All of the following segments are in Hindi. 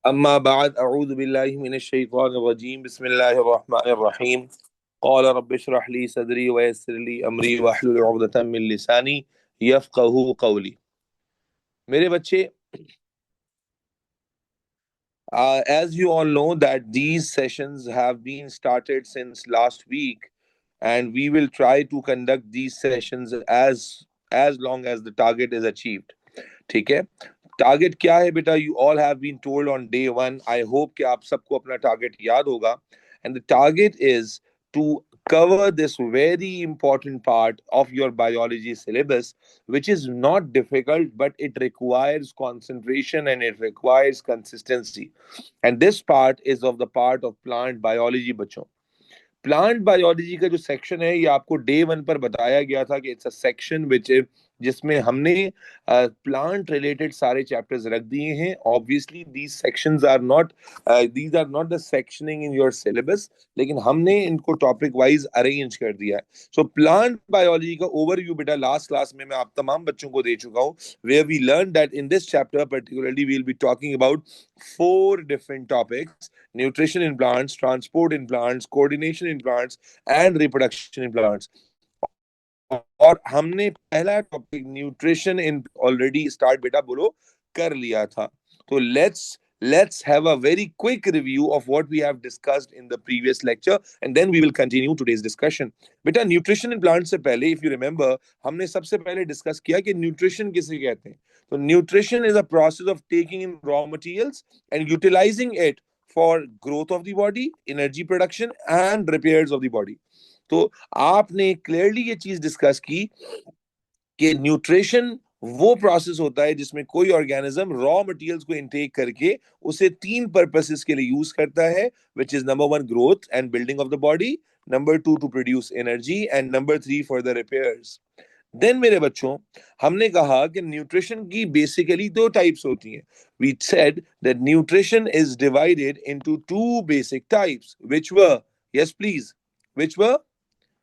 अम्मा बाद अऊज़ु बिल्लाहि मिनश शैतानिर रजीम बिस्मिल्लाहिर रहमानिर रहीम क़ाल रब्बि इश्रह ली सदरी व यस्सिर ली अमरी वहलुल उक़दतम मिन लिसानी यफ़क़हू क़ौली। मेरे बच्चे, as you all know that these sessions have been started since last week, and we will try to conduct these sessions as long as the target is achieved. ठीक है? टारगेट क्या है बेटा? You all have been told on day one. I hope कि आप सबको अपना टारगेट याद होगा. And the target is to cover this very important part of your biology syllabus, which is not difficult, but it requires concentration and it requires consistency. And this part is of the part of plant biology, बच्चों. प्लांट बायोलॉजी का जो सेक्शन है ये आपको डे वन पर बताया गया था कि इट्स अ सेक्शन विच जिसमें हमने प्लांट रिलेटेड सारे चैप्टर्स रख दिए हैं. Obviously these are not the sectioning in your syllabus, लेकिन हमने इनको टॉपिक वाइज अरेंज कर दिया है. सो प्लांट बायोलॉजी का ओवरव्यू बेटा लास्ट क्लास में मैं आप तमाम बच्चों को दे चुका हूँ, where we learn that in this chapter particularly we will be talking about 4 different topics: nutrition in plants, transport in plants, coordination in plants, and reproduction in plants. और हमने पहला topic nutrition in already start बेटा बोलो कर लिया था. तो let's have a very quick review of what we have discussed in the previous lecture, and then we will continue today's discussion. बेटा न्यूट्रिशन इन प्लांट से पहले if you remember हमने सबसे पहले डिस्कस किया कि न्यूट्रिशन किसे कहते हैं. तो nutrition is a process of taking in raw materials and utilizing it for growth of the body, energy production and repairs of the body. तो आपने क्लियरली ये चीज डिस्कस की कि न्यूट्रिशन वो प्रोसेस होता है जिसमें कोई ऑर्गेनिज्म रॉ मटेरियल्स को इनटेक करके उसे 3 पर्पसेस के लिए यूज करता है, which is number 1 growth and building of the body, number 2 to produce energy, and number 3 for the repairs. Then मेरे बच्चों हमने कहा कि न्यूट्रिशन की बेसिकली 2 टाइप्स होती हैं. We said that nutrition is divided into 2 basic types, which were, yes please, which were,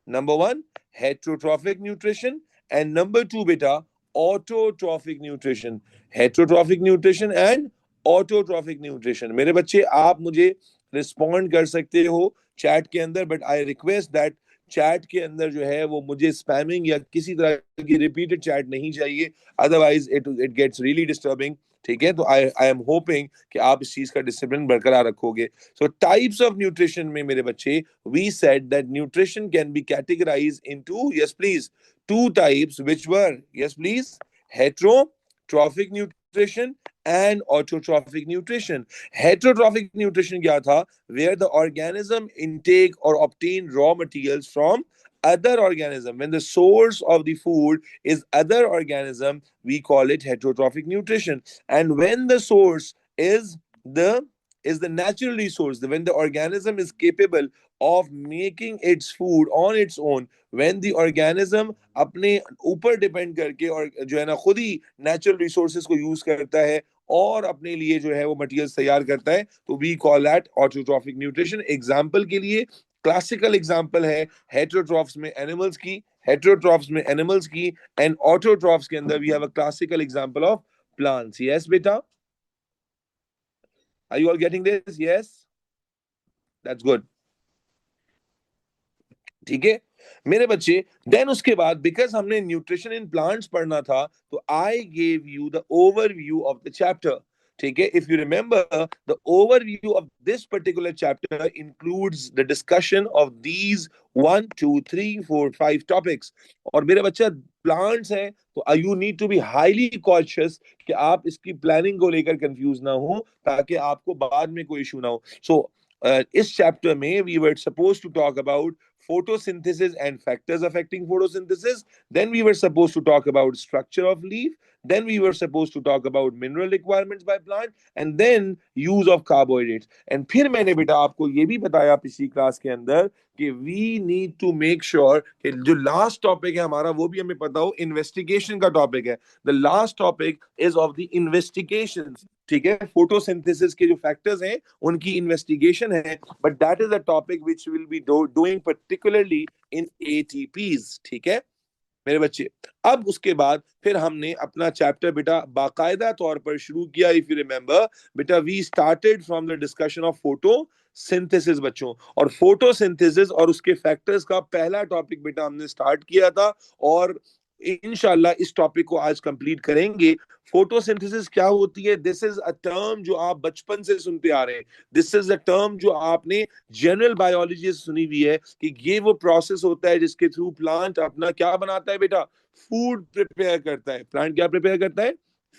number 1 heterotrophic nutrition, and number 2 beta autotrophic nutrition. Heterotrophic nutrition and autotrophic nutrition. मेरे बच्चे आप मुझे रिस्पॉन्ड कर सकते हो चैट के अंदर, but I request that chat के अंदर जो है वो मुझे स्पैमिंग या किसी तरह की रिपीटेड चैट नहीं चाहिए, otherwise it gets really disturbing. ठीक है? तो आई एम होपिंग कि आप इस चीज का डिसिप्लिन बरकरार रखोगे. सो टाइप्स ऑफ न्यूट्रिशन में मेरे बच्चे we said that nutrition can be categorized into, yes please, 2 types, which were, yes please, heterotrophic nutrition and autotrophic nutrition. Heterotrophic nutrition kya tha? Where the organism intake or obtain raw materials from other organism. When the source of the food is other organism, we call it heterotrophic nutrition. And when the source the is the natural resource, when the organism is capable of making its food on its own, when the organism अपने ऊपर डिपेंड करके और जो है ना खुद ही नेचुरल रिसोर्सेज को यूज करता है और अपने लिए जो है वो मटेरियल्स तैयार करता है, तो we call that autotrophic nutrition. Example के लिए क्लासिकल एग्जांपल है हेटेरोट्रॉफ्स में एनिमल्स की एंड ऑटोट्रॉफ्स के अंदर we have a classical example of plants. Yes बेटा, are you all getting this? Yes, that's good. ठीक है मेरे बच्चे. देन उसके बाद बिकॉज हमने न्यूट्रिशन इन प्लांट्स पढ़ना था, तो I gave you the overview of the chapter. ठीक है? If you remember the overview of this particular chapter includes the discussion of these 1 2 3 4 5 topics. और मेरे बच्चा प्लांट्स हैं तो you need to be highly conscious कि आप इसकी प्लानिंग को लेकर कंफ्यूज ना हो, ताकि आपको बाद में कोई इशू ना हो. सो इस चैप्टर में we were suppose to talk about photosynthesis and factors affecting photosynthesis. Then we were supposed to talk about structure of leaf. Then we were supposed to talk about mineral requirements by plant, and then use of carbohydrates. And फिर मैंने बेटा आपको ये भी बताया पिछली क्लास के अंदर कि we need to make sure कि जो लास्ट टॉपिक है हमारा वो भी हमें पता हो, इन्वेस्टिगेशन का टॉपिक है. The last topic is of the investigation. ठीक है? फोटोसिंथेसिस के जो फैक्टर्स हैं उनकी इन्वेस्टिगेशन है, but that is a topic which will be doing particularly in ATPs. ठीक है? मेरे बच्चे। अब उसके बाद फिर हमने अपना चैप्टर बेटा बाकायदा तौर पर शुरू किया। इफ यू रिमेंबर बेटा, we started from the discussion of photosynthesis बच्चों, और फोटोसिंथेसिस और उसके फैक्टर्स का पहला टॉपिक बेटा हमने स्टार्ट किया था, और इंशाल्लाह इस टॉपिक को आज कंप्लीट करेंगे। फोटोसिंथेसिस क्या होती है? दिस इज अ टर्म जो आप बचपन से सुनते आ रहे हैं। दिस इज अ टर्म जो आपने जनरल बायोलॉजी से सुनी हुई है कि ये वो प्रोसेस होता है जिसके थ्रू प्लांट अपना क्या बनाता है बेटा? फूड प्रिपेयर करता है। प्लांट क्या प्रिपेयर करता है?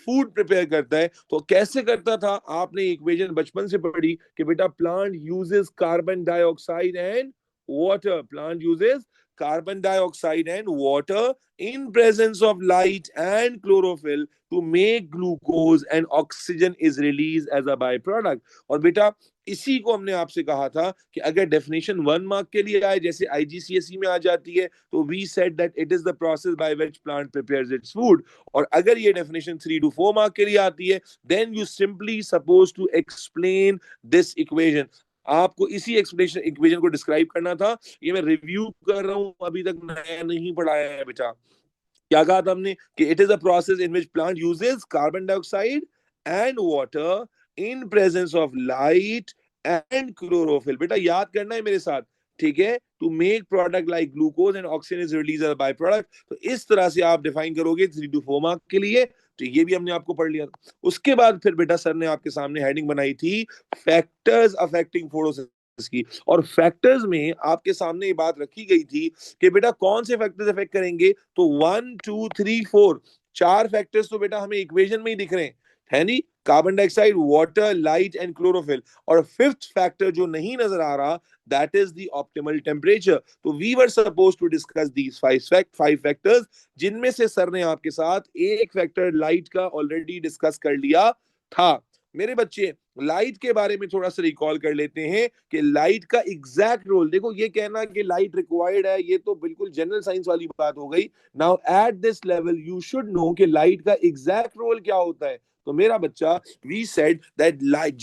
फूड प्रिपेयर करता है। तो कैसे करता था? आपने इक्वेशन बचपन से पढ़ी कि बेटा plant uses carbon dioxide and water. Plant uses carbon dioxide and water in presence of light and chlorophyll to make glucose, and oxygen is released as a byproduct। और बेटा इसी को हमने आपसे कहा था कि अगर डेफिनेशन 1 मार्क के लिए आए, जैसे आईजीसीएसई में आ जाती है, तो we said that it is the process by which plant prepares its food. और अगर ये डेफिनेशन 3 to 4 मार्क के लिए आती है, then you simply suppose to explain this equation. आपको इसी एक्सप्लेनेशन इक्वेशन को डिस्क्राइब करना था। ये मैं रिव्यू कर रहा हूं, अभी तक नया नहीं पढ़ाया है बेटा। क्या कहा था हमने कि it is a process in which plant uses carbon dioxide and water in presence of light and chlorophyll. बेटा याद करना है मेरे साथ, ठीक है? To make product like glucose and oxygen is release as by product. तो इस तरह से आप डिफाइन करोगे 3 to 4 मार्क के लिए। तो ये भी हमने आपको पढ़ लिया था। उसके बाद फिर बेटा सर ने आपके सामने हेडिंग बनाई थी फैक्टर्स अफेक्टिंग फोटोसिंथेसिस की, और फैक्टर्स में आपके सामने ये बात रखी गई थी कि बेटा कौन से फैक्टर्स अफेक्ट करेंगे? तो 1 2 3 4 चार फैक्टर्स तो बेटा हमें इक्वेशन में ही दिख रहे हैं, है नहीं? Carbon dioxide, water, light and chlorophyll. और फिफ्थ फैक्टर जो नहीं नजर आ रहा, that is the optimal temperature. तो we were suppose to discuss these five factors, जिनमें से सर ने आपके साथ एक फैक्टर लाइट का ऑलरेडी डिस्कस कर लिया था। मेरे बच्चे लाइट के बारे में थोड़ा सा रिकॉल कर लेते हैं कि लाइट का एग्जैक्ट रोल। देखो ये कहना कि लाइट रिक्वायर्ड है, ये तो बिल्कुल जनरल साइंस वाली बात हो गई। Now at this level you should know कि लाइट का एग्जैक्ट रोल क्या होता है। तो मेरा बच्चा, वी सेड दैट लाइट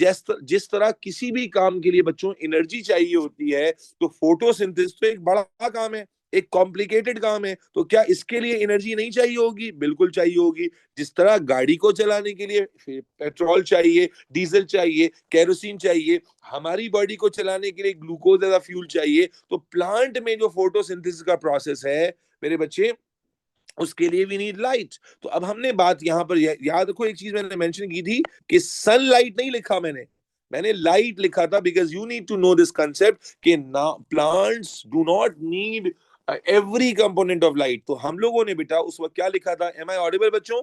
जिस तरह किसी भी काम के लिए बच्चों एनर्जी चाहिए होती है, तो फोटोसिंथेसिस तो एक बड़ा काम है, एक कॉम्प्लिकेटेड काम है। तो क्या इसके लिए एनर्जी नहीं चाहिए होगी? बिल्कुल चाहिए होगी। जिस तरह गाड़ी को चलाने के लिए पेट्रोल चाहिए, डीजल चाहिए, केरोसिन चाहिए, हमारी बॉडी को चलाने के लिए ग्लूकोज एज फ्यूल चाहिए। तो प्लांट में जो फोटोसिंथेसिस का प्रोसेस है मेरे बच्चे, उसके लिए वी नीड लाइट। तो अब हमने बात यहां पर याद रखो, एक चीज मैंने मेंशन की थी कि सनलाइट नहीं लिखा मैंने, मैंने लाइट लिखा था, because you need to know this concept कि plants do not need every component of light. तो हम लोगों ने बेटा उस वक्त क्या लिखा था? एम आई ऑडिबल बच्चों?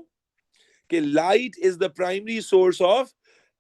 कि light is the primary source of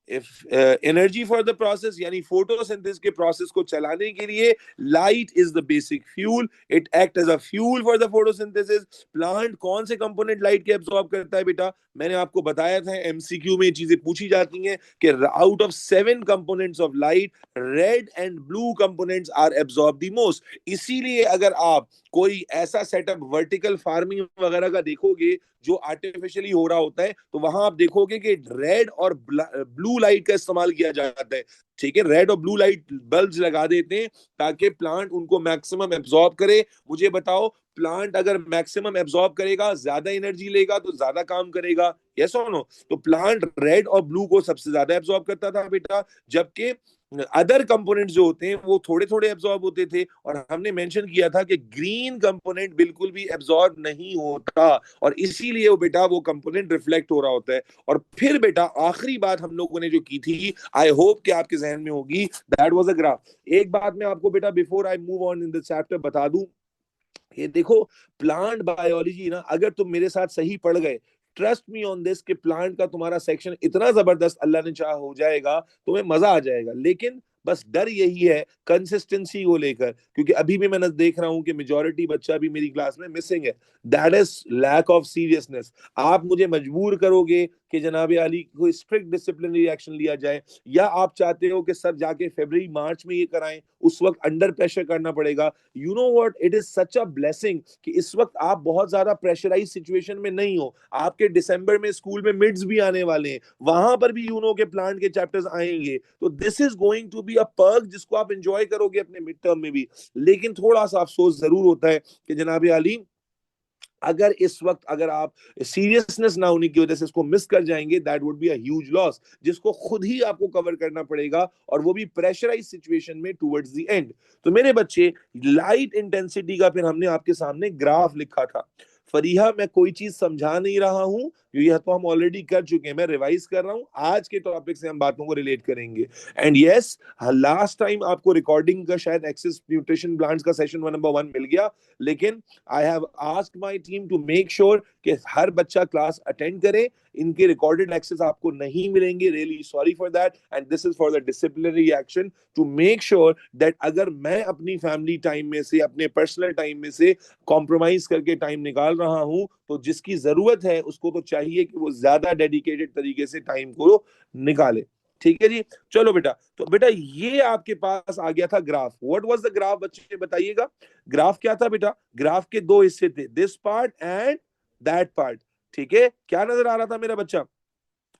energy for the process, यानी फोटोसिंथेसिस के प्रोसेस को चलाने के लिए light is the basic fuel. It act as a fuel for the photosynthesis. Plant कौन से कंपोनेंट लाइट के एब्सॉर्ब करता है बेटा? मैंने आपको बताया था, एमसीक्यू में चीजें पूछी जाती हैं कि out of 7 components of light, red and blue components are absorb the most. इसीलिए अगर आप कोई ऐसा सेटअप वर्टिकल फार्मिंग वगैरह का देखोगे जो आर्टिफिशियली हो रहा होता है, तो वहां आप देखोगे कि रेड और ब्लू लाइट का इस्तेमाल किया जाता है। ठीक है, रेड और ब्लू लाइट बल्ब्स लगा देते हैं ताकि प्लांट उनको मैक्सिमम एब्जॉर्ब करे। मुझे बताओ, प्लांट अगर मैक्सिमम एब्जॉर्ब करेगा, ज्यादा एनर्जी लेगा, तो ज्यादा काम करेगा, यस और नो? तो प्लांट रेड और ब्लू को सबसे ज्यादा एब्जॉर्ब करता था बेटा, जबकि अदर कंपोनेंट जो होते हैं वो थोड़े थोड़े एब्जॉर्ब होते थे। और हमने मेंशन किया था कि ग्रीन कंपोनेंट बिल्कुल भी एब्जॉर्ब नहीं होता, और इसीलिए वो बेटा वो कंपोनेंट रिफ्लेक्ट हो रहा होता है। और फिर बेटा आखिरी बात हम लोगों ने जो की थी, आई होप कि आपके जहन में होगी, दैट वाज अ ग्राफ। एक बात मैं आपको बेटा before I move on in the chapter बता दूं, ये देखो प्लांट बायोलॉजी ना, अगर तुम मेरे साथ सही पढ़ गए, ट्रस्ट मी ऑन दिस, कि प्लांट का तुम्हारा सेक्शन इतना जबरदस्त अल्लाह ने चाहा हो जाएगा, तुम्हें मजा आ जाएगा। लेकिन बस डर यही है कंसिस्टेंसी को लेकर, क्योंकि अभी भी मैं देख रहा हूं कि मेजॉरिटी बच्चा भी मेरी क्लास में मिसिंग है। That is lack of seriousness. आप मुझे मजबूर करोगे कि जनाब आली कोई स्ट्रिक्ट डिसिप्लिनरी एक्शन लिया जाए, या आप चाहते हो कि सर जाके फरवरी मार्च में ये कराएं, उस वक्त अंडर प्रेशर करना पड़ेगा। You know what, it is such a blessing कि इस वक्त आप बहुत ज्यादा प्रेशराइज सिचुएशन में नहीं हो। आपके दिसंबर में स्कूल में मिड्स भी आने वाले हैं, वहां पर भी यू नो के प्लांट के चैप्टर्स आएंगे। तो this is going to be a perk जिसको आप एंजॉय करोगे अपने मिड टर्म में भी। लेकिन थोड़ा सा अफसोस जरूर होता है कि जनाब आली अगर इस वक्त अगर आप सीरियसनेस ना होने की वजह से इसको मिस कर जाएंगे, that would be a huge loss, जिसको खुद ही आपको कवर करना पड़ेगा, और वो भी प्रेशराइज सिचुएशन में टुवर्ड्स द एंड। तो मेरे बच्चे, लाइट इंटेंसिटी का फिर हमने आपके सामने ग्राफ लिखा था। फरीहा, मैं कोई चीज समझा नहीं रहा हूं, यह तो हम ऑलरेडी कर चुके हैं, मैं रिवाइज कर रहा हूं, आज के टॉपिक से हम बातों को रिलेट करेंगे। एंड यस, लास्ट टाइम आपको रिकॉर्डिंग का शायद एक्सेस न्यूट्रिशन प्लांट्स का सेशन नंबर 1 मिल गया, लेकिन I have asked my team to make sure कि हर बच्चा क्लास अटेंड करे। इनके रिकॉर्डेड एक्सेस आपको नहीं मिलेंगे, really sorry for that, and this is for the disciplinary action to make sure that अगर मैं अपनी फैमिली टाइम में से, अपने पर्सनल टाइम में से कॉम्प्रोमाइज करके टाइम निकाल रहा हूं, तो जिसकी जरूरत है उसको तो चाहिए कि वो ज्यादा डेडिकेटेड तरीके से टाइम को निकाले। ठीक है जी, चलो बेटा। तो बेटा ये आपके पास आ गया था graph. What was the graph बच्चे बताइएगा? ग्राफ क्या था बेटा? ग्राफ के दो हिस्से थे, this part and that part. ठीक है, क्या नजर आ रहा था मेरा बच्चा?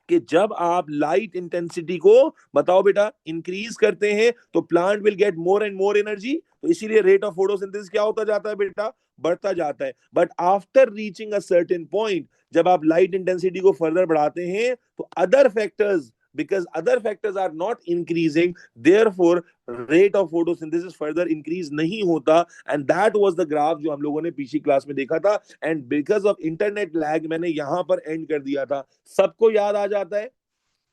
कि जब आप लाइट इंटेंसिटी को, बताओ बेटा, इंक्रीज करते हैं तो plant will get more and more energy, तो इसीलिए रेट ऑफ फोटोसिंथेसिस क्या होता जाता है बेटा? बढ़ता जाता है। But after reaching a certain point, जब आप लाइट इंटेंसिटी को फर्दर बढ़ाते हैं, तो other factors, because other factors are not increasing, therefore rate of photosynthesis further increase नहीं होता, and that was the graph जो हम लोगों ने पिछली क्लास में देखा था। and because of internet lag मैंने यहां पर एंड कर दिया था। सबको याद आ जाता है?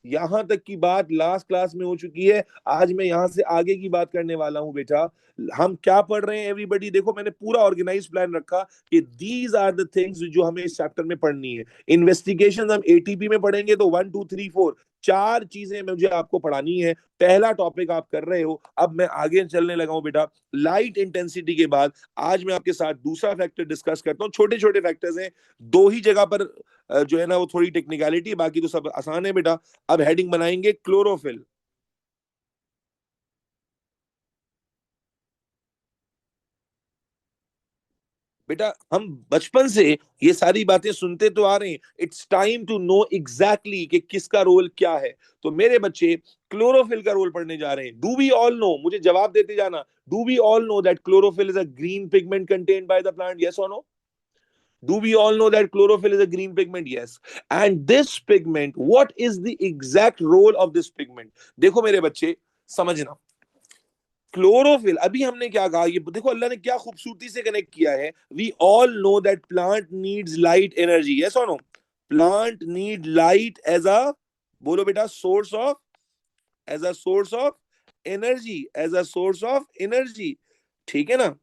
यहां तक की बात लास्ट क्लास में हो चुकी है, आज मैं यहां से आगे की बात करने वाला हूं बेटा। हम क्या पढ़ रहे हैं एवरीबॉडी? देखो, मैंने पूरा ऑर्गेनाइज प्लान रखा कि दीज आर द थिंग्स जो हमें इस चैप्टर में पढ़नी है। इन्वेस्टिगेशन हम एटीपी में पढ़ेंगे, तो 1 2 3 4 चार चीजें मुझे आपको पढ़ानी है। पहला टॉपिक आप कर रहे हो, अब मैं आगे चलने लगा हूं बेटा। लाइट इंटेंसिटी के बाद आज मैं आपके साथ दूसरा फैक्टर डिस्कस करता हूं। छोटे छोटे फैक्टर्स हैं, दो ही जगह पर जो है ना वो थोड़ी टेक्निकलिटी, बाकी तो सब आसान है बेटा। अब हेडिंग बनाएंगे क्लोरोफिल। बेटा हम बचपन से ये सारी बातें सुनते तो आ रहे हैं, it's time to know exactly कि किसका रोल क्या है। तो मेरे बच्चे क्लोरोफिल का रोल पढ़ने जा रहे हैं। डू वी ऑल नो, मुझे जवाब देते जाना, do we all know that chlorophyll is a green pigment contained by the plant? Yes और no? Do we all know that chlorophyll is a green pigment? Yes. And this pigment, what is the exact role of this pigment? देखो मेरे बच्चे, समझना। क्लोरोफिल, अभी हमने क्या कहा, ये देखो अल्लाह ने क्या खूबसूरती से कनेक्ट किया है। We all know that plant needs light energy, yes और no? Plant need light as a, बोलो बेटा, source of, as a source of energy, as a source of energy. ठीक है ना?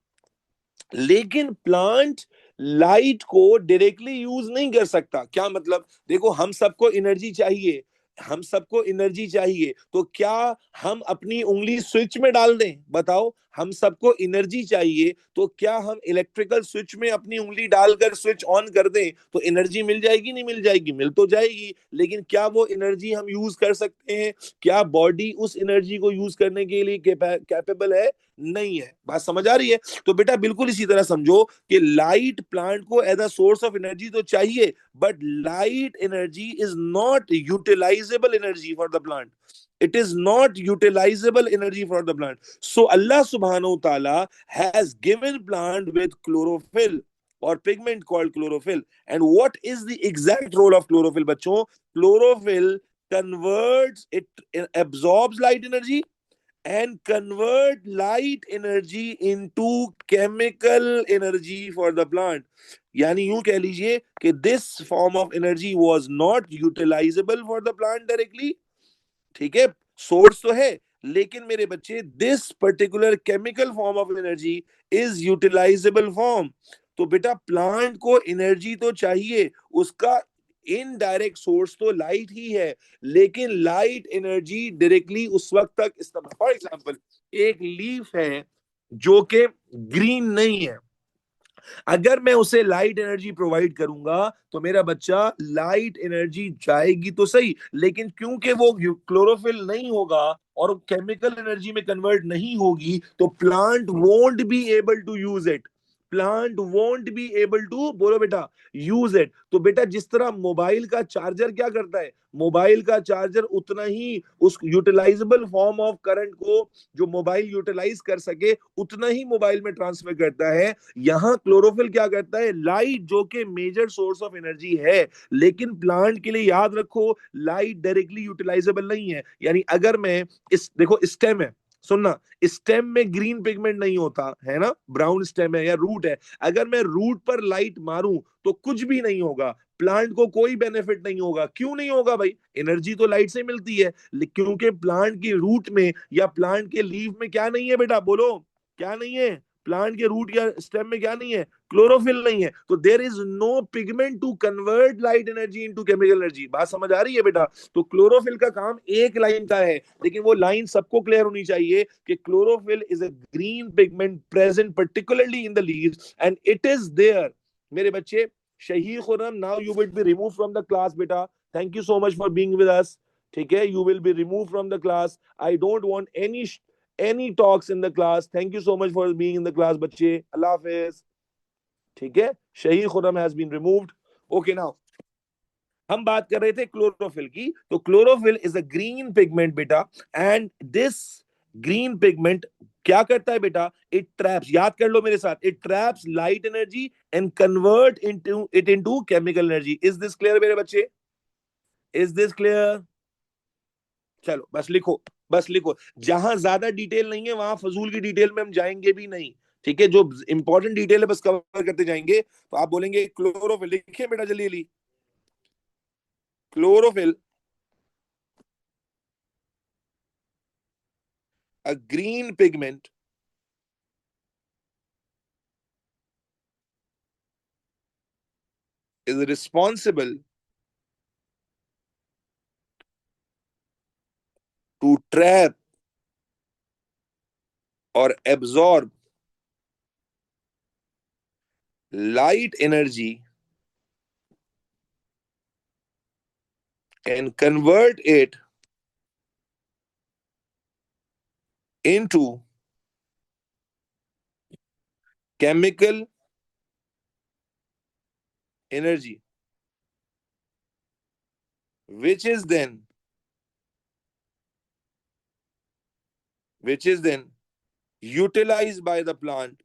लेकिन प्लांट लाइट को डायरेक्टली यूज नहीं कर सकता। क्या मतलब? देखो, हम सबको एनर्जी चाहिए, हम सबको एनर्जी चाहिए, तो क्या हम अपनी उंगली स्विच में डाल दें? बताओ, हम सबको एनर्जी चाहिए, तो क्या हम इलेक्ट्रिकल स्विच में अपनी उंगली डालकर स्विच ऑन कर दें तो एनर्जी मिल जाएगी? नहीं मिल जाएगी? मिल तो जाएगी, लेकिन क्या वो एनर्जी हम यूज कर सकते हैं? क्या बॉडी उस एनर्जी को यूज करने के लिए कैपेबल है? नहीं है। बात समझ आ रही है? तो बेटा बिल्कुल इसी तरह समझो कि लाइट प्लांट को as a source of energy तो चाहिए, but light energy is not utilisable energy for the plant. It is not utilizable energy for the plant. So Allah subhanahu wa ta'ala has given plant with chlorophyll or pigment called chlorophyll. And what is the exact role of chlorophyll, bachcho? Chlorophyll converts, it absorbs light energy and convert light energy into chemical energy for the plant. यानी यूं कह लीजिए कि this form of energy was not utilizable for the plant directly. ठीक है, सोर्स तो है, लेकिन मेरे बच्चे this particular chemical form of energy is utilisable form. तो बेटा प्लांट को एनर्जी तो चाहिए, उसका इनडायरेक्ट सोर्स तो लाइट ही है, लेकिन लाइट एनर्जी डायरेक्टली उस वक्त तक इस्तेमाल, फॉर एग्जांपल एक लीफ है जो कि ग्रीन नहीं है, अगर मैं उसे लाइट एनर्जी प्रोवाइड करूंगा तो मेरा बच्चा लाइट एनर्जी जाएगी तो सही, लेकिन क्योंकि वो क्लोरोफिल नहीं होगा और केमिकल एनर्जी में कन्वर्ट नहीं होगी, तो plant won't be able to use it. Plant won't be able to, बोलो बेटा, यूज इट। तो बेटा जिस तरह मोबाइल का चार्जर क्या करता है, मोबाइल का चार्जर उतना ही उस यूटिलाइजेबल फॉर्म ऑफ करंट को जो मोबाइल यूटिलाइज कर सके उतना ही मोबाइल में ट्रांसफर करता है। यहां क्लोरोफिल क्या करता है, लाइट जो कि मेजर सोर्स ऑफ एनर्जी है, लेकिन प्लांट के लिए याद रखो लाइट डायरेक्टली यूटिलाइजेबल नहीं है। यानी अगर मैं इस देखो स्टेम है, सुनना, स्टेम में ग्रीन पिगमेंट नहीं होता है ना, ब्राउन स्टेम है या रूट है, अगर मैं रूट पर लाइट मारूं तो कुछ भी नहीं होगा, प्लांट को कोई बेनिफिट नहीं होगा। क्यों नहीं होगा भाई, एनर्जी तो लाइट से मिलती है, क्योंकि प्लांट की रूट में या प्लांट के लीफ में क्या नहीं है बेटा, बोलो क्या नहीं है, प्लांट के रूट या स्टेम में क्या नहीं है, क्लोरोफिल नहीं है। तो there is no pigment to convert light energy into chemical energy. बात समझ आ रही है बेटा? तो क्लोरोफिल का काम एक लाइन का है, लेकिन वो लाइन सबको क्लियर होनी चाहिए कि chlorophyll is a green pigment present particularly in the leaves and it is there. मेरे बच्चे, Shahid Khurram, now you will be remove from the class बेटा। Thank you so much for being with us. ठीक है, you will be remove from the class. I don't want any talks in the class. Thank you so much for being in the class, बच्चे। अल्लाह हाफिज। ठीक है, Shahid Khurram has been removed. Okay, now हम बात कर रहे थे क्लोरोफिल की। तो chlorophyll is a green pigment बेटा, एंड दिस ग्रीन पिगमेंट क्या करता है बेटा, इट ट्रैप्स, याद कर लो मेरे साथ, it traps light energy and convert into chemical energy. Is this clear मेरे बच्चे? Is this clear? चलो बस लिखो, बस लिखो। जहां ज्यादा डिटेल नहीं है वहां फजूल की डिटेल में हम जाएंगे भी नहीं। ठीक है, जो इंपॉर्टेंट डिटेल है बस कवर करते जाएंगे। तो आप बोलेंगे क्लोरोफिल, लिखिए बेटा जल्दी जल्दी। Chlorophyll, a green pigment, is responsible to trap or absorb light energy and convert it into chemical energy, which is then utilized by the plant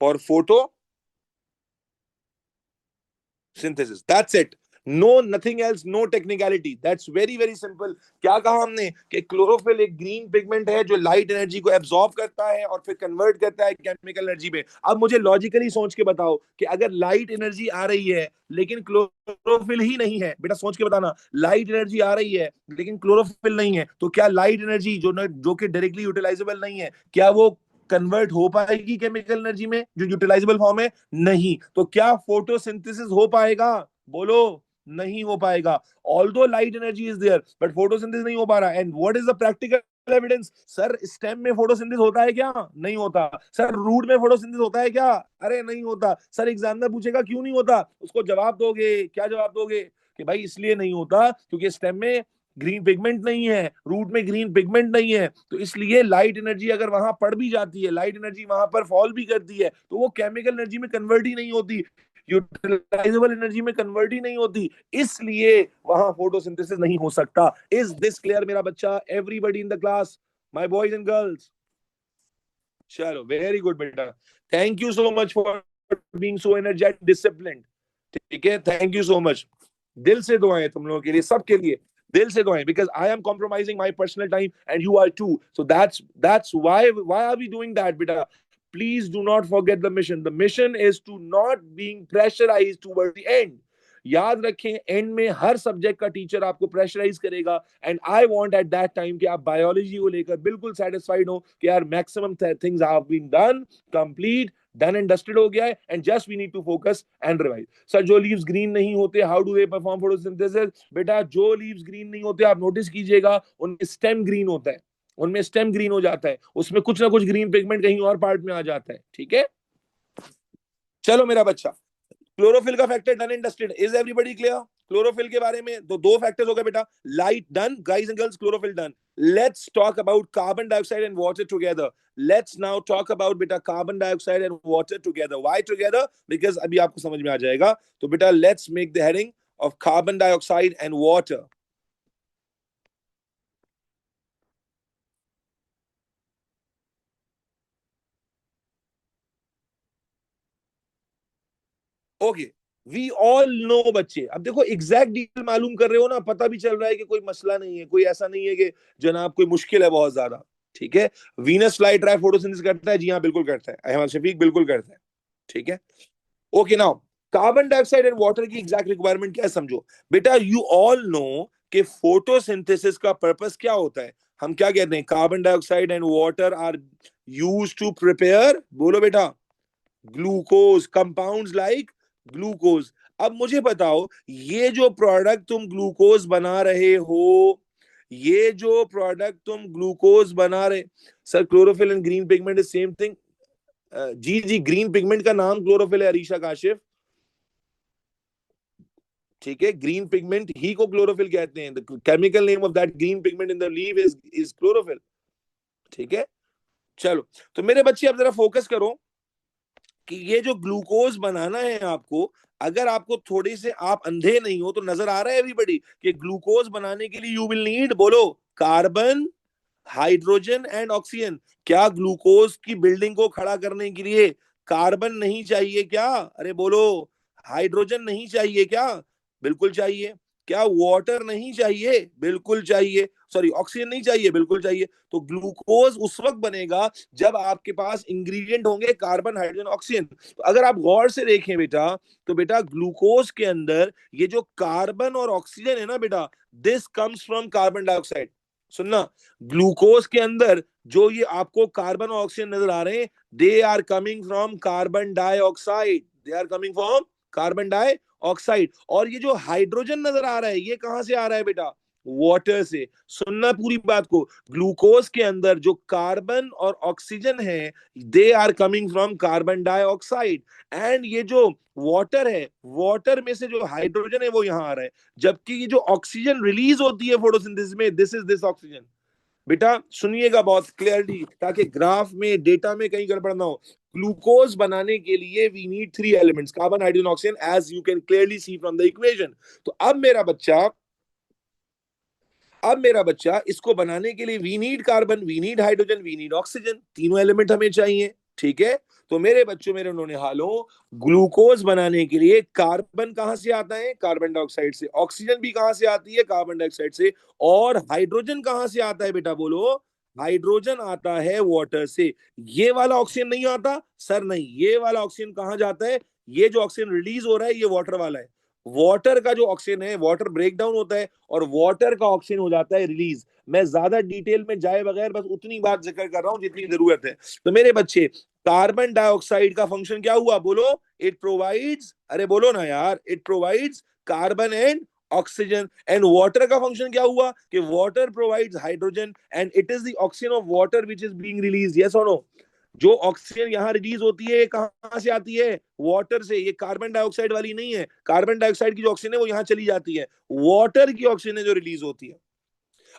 for photosynthesis. That's it. No, nothing else, no technicality. That's very very simple. क्या कहा हमने कि क्लोरोफिल एक ग्रीन पिगमेंट है जो लाइट एनर्जी को एब्जॉर्ब करता है और फिर कन्वर्ट करता है केमिकल एनर्जी में। अब मुझे लॉजिकली सोच के बताओ कि अगर लाइट एनर्जी आ रही है लेकिन क्लोरोफिल ही नहीं है, बेटा सोच के बताना, लाइट एनर्जी आ रही है लेकिन क्लोरोफिल नहीं है, तो क्या लाइट एनर्जी जो कि डायरेक्टली यूटिलाइजेबल नहीं है, क्या वो कन्वर्ट हो पाएगी केमिकल एनर्जी में जो यूटिलाइजेबल फॉर्म है? नहीं। तो क्या फोटोसिंथेसिस हो पाएगा? बोलो, नहीं हो पाएगा। Although light energy is there but photosynthesis नहीं हो पा रहा। And what is the practical evidence? Sir stem में फोटोसिंथेसिस होता है क्या? नहीं होता। सर रूट में फोटोसिंथेसिस होता है क्या? अरे नहीं होता। सर एग्जामिनर पूछेगा क्यों नहीं होता, उसको जवाब दोगे, क्या जवाब दोगे कि भाई इसलिए नहीं होता क्योंकि स्टेम में ग्रीन पिगमेंट नहीं है, रूट में ग्रीन पिगमेंट नहीं है, तो इसलिए लाइट एनर्जी अगर वहां पड़ भी जाती है, लाइट एनर्जी वहां पर फॉल भी करती है, तो वो केमिकल एनर्जी में कन्वर्ट ही नहीं होती, यूटिलाइजेबल एनर्जी में कन्वर्ट ही नहीं होती, इसलिए वहां फोटोसिंथेसिस नहीं हो सकता। इज दिस क्लियर मेरा बच्चा? Everybody in the class, my boys and girls? चलो वेरी गुड बेटा, thank you so much for being so energetic disciplined. ठीक है, थैंक यू सो मच। दिल से दुआएं तुम लोगों के लिए, सबके लिए दिल से दुआएं, because I am compromising my personal time and you are too, so that's why are we doing that beta? Please do not forget the mission. The mission is to not being pressurized towards the end. याद रखें, एंड में हर सब्जेक्ट का टीचर आपको प्रेशराइज करेगा, and I want at that time कि आप बायोलॉजी को लेकर बिल्कुल सेटिस्फाइड हो कि यार maximum things have been done, complete, done and dusted हो गया है, and just we need to focus and revise. Sir जो लीव्स ग्रीन नहीं होते, how do they perform photosynthesis? बेटा जो लीव्स ग्रीन नहीं होते आप नोटिस कीजिएगा उनमें स्टेम ग्रीन होता है, उनमें स्टेम ग्रीन हो जाता है, उसमें कुछ ना कुछ ग्रीन पिगमेंट कहीं और पार्ट में आ जाता है। ठीक है, चलो मेरा बच्चा, क्लोरोफिल का factor done and dusted, is everybody clear? Chlorophyll के बारे में तो दो फैक्टर्स हो गए बेटा, light done guys and girls, chlorophyll done. Let's talk about carbon dioxide and water together. Let's now talk about बेटा carbon dioxide and water together. Why together? Because अभी आपको समझ में आ जाएगा. तो बेटा let's make the heading of carbon dioxide and water. Okay, we all no बच्चे. अब देखो एग्जैक्ट डिटेल मालूम कर रहे हो ना, पता भी चल रहा है कि कोई मसला नहीं है, कोई ऐसा नहीं है कि जनाब कोई मुश्किल है बहुत ज्यादा. ठीक है, वीनस फ्लाई ट्राई फोटोसिंथेसिस करता है, जी हाँ बिल्कुल करता है, अहमद शफीक बिल्कुल करता है. ठीक है, okay. Now carbon dioxide and water की एग्जैक्ट रिक्वायरमेंट क्या है समझो बेटा. यू ऑल नो कि फोटोसिंथेसिस का पर्पस क्या होता है. हम क्या कहते हैं, carbon dioxide and water are used to prepare, बोलो बेटा, ग्लूकोज, कंपाउंड्स लाइक ग्लूकोज. अब मुझे बताओ, ये जो प्रोडक्ट तुम ग्लूकोज बना रहे हो, ये जो प्रोडक्ट तुम ग्लूकोज बना रहे, sir chlorophyll and green pigment is same thing. जी जी, ग्रीन पिगमेंट का नाम क्लोरोफिल है अरीशा काशिफ. ठीक है, ग्रीन पिगमेंट ही को क्लोरोफिल कहते हैं. The chemical name of that green pigment in the leave is chlorophyll. ठीक है, चलो. तो मेरे बच्चे अब जरा फोकस करो कि ये जो ग्लूकोज बनाना है आपको, अगर आपको थोड़े से आप अंधे नहीं हो तो नजर आ रहा है एवरीबॉडी कि ग्लूकोज बनाने के लिए यू विल नीड, बोलो, कार्बन, हाइड्रोजन एंड ऑक्सीजन. क्या ग्लूकोज की बिल्डिंग को खड़ा करने के लिए कार्बन नहीं चाहिए क्या? अरे बोलो, हाइड्रोजन नहीं चाहिए क्या? बिल्कुल चाहिए. क्या वाटर नहीं चाहिए? बिल्कुल चाहिए. सॉरी, ऑक्सीजन नहीं चाहिए? बिल्कुल चाहिए. तो ग्लूकोज उस वक्त बनेगा जब आपके पास इंग्रेडिएंट होंगे कार्बन, हाइड्रोजन, ऑक्सीजन. तो अगर आप गौर से देखें बेटा, तो बेटा ग्लूकोज के अंदर ये जो कार्बन और ऑक्सीजन है ना बेटा, this comes from carbon dioxide. सुनना, ग्लूकोज के अंदर जो ये आपको कार्बन और ऑक्सीजन नजर आ रहे हैं, they are coming from carbon dioxide. They are coming from carbon dioxide. और ये जो हाइड्रोजन नजर आ रहा है, ये कहां से आ रहा है बेटा? वाटर से. सुनना पूरी बात को, ग्लूकोज के अंदर जो कार्बन और ऑक्सीजन है, they are coming from carbon dioxide. And ये जो वाटर है, वाटर में से जो हाइड्रोजन है वो यहां आ रहा है. जबकि ये जो ऑक्सीजन रिलीज होती है फोटोसिंथेसिस में, दिस इज दिस ऑक्सीजन. बेटा सुनिएगा बहुत क्लियरली, ताकि ग्राफ में, डेटा में कहीं गड़बड़ ना हो. ग्लूकोज बनाने के लिए we need three elements, carbon, hydrogen, oxygen, as you can clearly see from the equation. तो अब मेरा बच्चा इसको बनाने के लिए we need carbon, we need hydrogen, we need oxygen, तीनों एलिमेंट हमें चाहिए. ठीक है, तो मेरे बच्चों, मेरे उन्होंने हालो, ग्लूकोज बनाने के लिए कार्बन कहां से आता है? कार्बन डाइऑक्साइड से. ऑक्सीजन भी कहां से आती है? कार्बन डाइऑक्साइड से. और हाइड्रोजन कहां से आता है बेटा, बोलो? हाइड्रोजन आता है वाटर से. ये वाला ऑक्सीजन नहीं आता? सर नहीं, ये वाला ऑक्सीजन कहां जाता है? ये जो ऑक्सीजन रिलीज हो रहा है, ये वाटर वाला है. वाटर का जो ऑक्सीजन है, वाटर ब्रेक डाउन होता है और वाटर का ऑक्सीजन हो जाता है रिलीज. मैं ज्यादा डिटेल में जाए बगैर बस उतनी बात जिक्र कर रहा हूं जितनी जरूरत है. तो मेरे बच्चे, कार्बन डाइऑक्साइड का फंक्शन क्या हुआ, बोलो? इट प्रोवाइड्स, अरे बोलो ना यार, it provides carbon and oxygen. And water का फंक्शन क्या हुआ कि water provides hydrogen and it is the oxygen of water which is being release. Yes और नो? जो ऑक्सीजन यहां रिलीज होती है, कहां से आती है? वाटर से. ये कार्बन डाइऑक्साइड वाली नहीं है. कार्बन डाइऑक्साइड की जो ऑक्सीजन है वो यहां चली जाती है. वाटर की ऑक्सीजन है जो रिलीज होती है.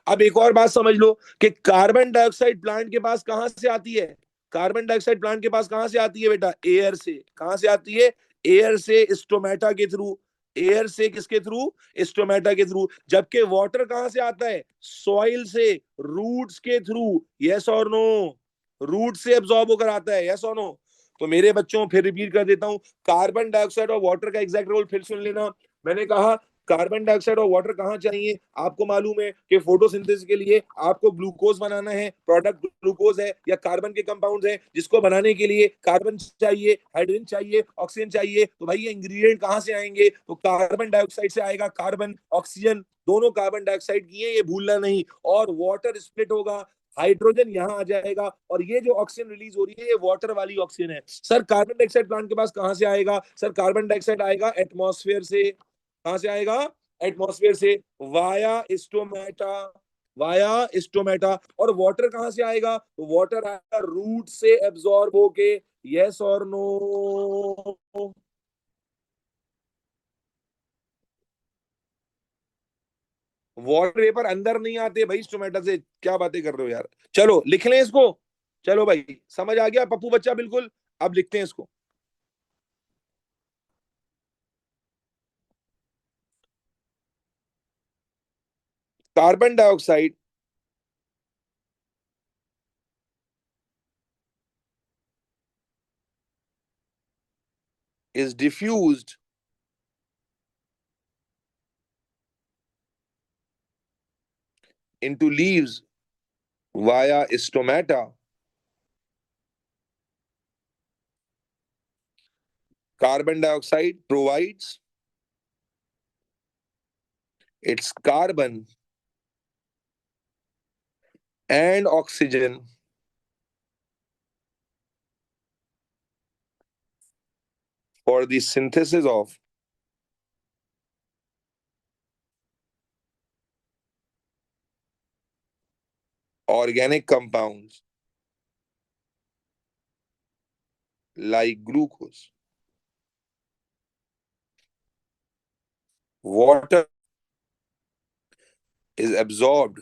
अब एक और बात समझ लो कि कार्बन डाइऑक्साइड प्लांट के पास कहां से आती है? कार्बन डाइऑक्साइड प्लांट के पास कहां से आती है बेटा? एयर से. कहां से आती है? एयर से, स्टोमेटा के थ्रू. एयर से किसके थ्रू? स्टोमेटा के थ्रू. जबकि वाटर कहां से आता है? सॉइल से, रूट्स के थ्रू. यस और नो? रूट से एब्जॉर्ब होकर आता है. यस और नो? तो मेरे बच्चों, फिर रिपीट कर देता हूं, कार्बन डाइऑक्साइड और वाटर का एग्जैक्ट रोल फिर सुन लेना. मैंने कहा कार्बन डाइऑक्साइड और वाटर कहां चाहिए? आपको मालूम है कि फोटोसिंथेसिस के लिए आपको ग्लूकोज बनाना है, प्रोडक्ट ग्लूकोज है या कार्बन के कंपाउंड्स है, जिसको बनाने के लिए कार्बन चाहिए, हाइड्रोजन चाहिए, ऑक्सीजन चाहिए. तो भाई ये इंग्रेडिएंट कहां से आएंगे? तो कार्बन डाइऑक्साइड से आएगा. कार्बन, ऑक्सीजन दोनों कार्बन डाइऑक्साइड की है, ये भूलना नहीं. और वाटर स्प्लिट होगा, हाइड्रोजन यहां आ जाएगा, और ये जो ऑक्सीजन रिलीज हो रही है, ये वाटर वाली ऑक्सीजन है. सर कार्बन डाइऑक्साइड प्लांट के पास कहां से आएगा? सर कार्बन डाइऑक्साइड आएगा एटमॉस्फेयर से. कहां से आएगा? एटमॉस्फेयर से, वाया स्टोमेटा. Via stomata. और वाटर कहां से आएगा? तो वाटर आएगा रूट से एब्जॉर्ब होके. यस और नो? वाटर वेपर अंदर नहीं आते भाई स्टोमेटा से, क्या बातें कर रहे हो यार। चलो लिख लें इसको। चलो भाई, समझ आ गया पप्पू बच्चा, बिल्कुल। अब लिखते हैं इसको। Carbon dioxide is diffused into leaves via stomata. Carbon dioxide provides its carbon and oxygen for the synthesis of organic compounds like glucose. Water is absorbed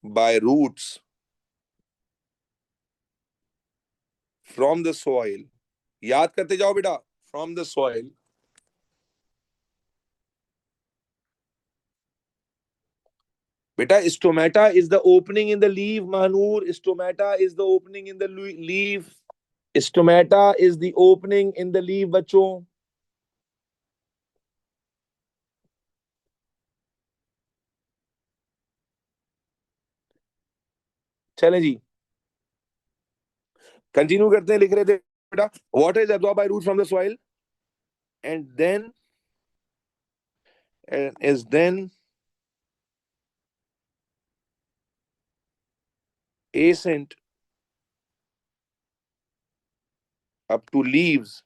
by roots from the soil. याद करते जाओ बेटा, from the soil. बेटा stomata is the opening in the leaf, Mahanur. Stomata is the opening in the leaf. Stomata is the opening in the leaf, बच्चों. चले जी, कंटिन्यू करते हैं। लिख रहे थे बेटा, water is absorb by root from the soil and then is then ascent up to leaves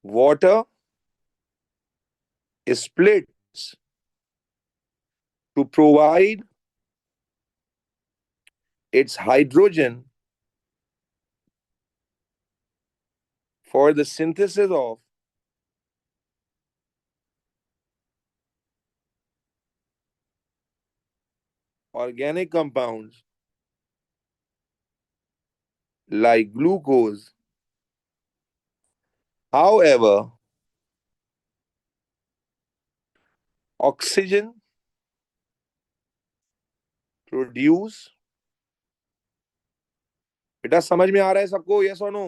water splits to provide its hydrogen for the synthesis of organic compounds like glucose. However, oxygen produce, बेटा समझ में आ रहा है सबको, yes or no?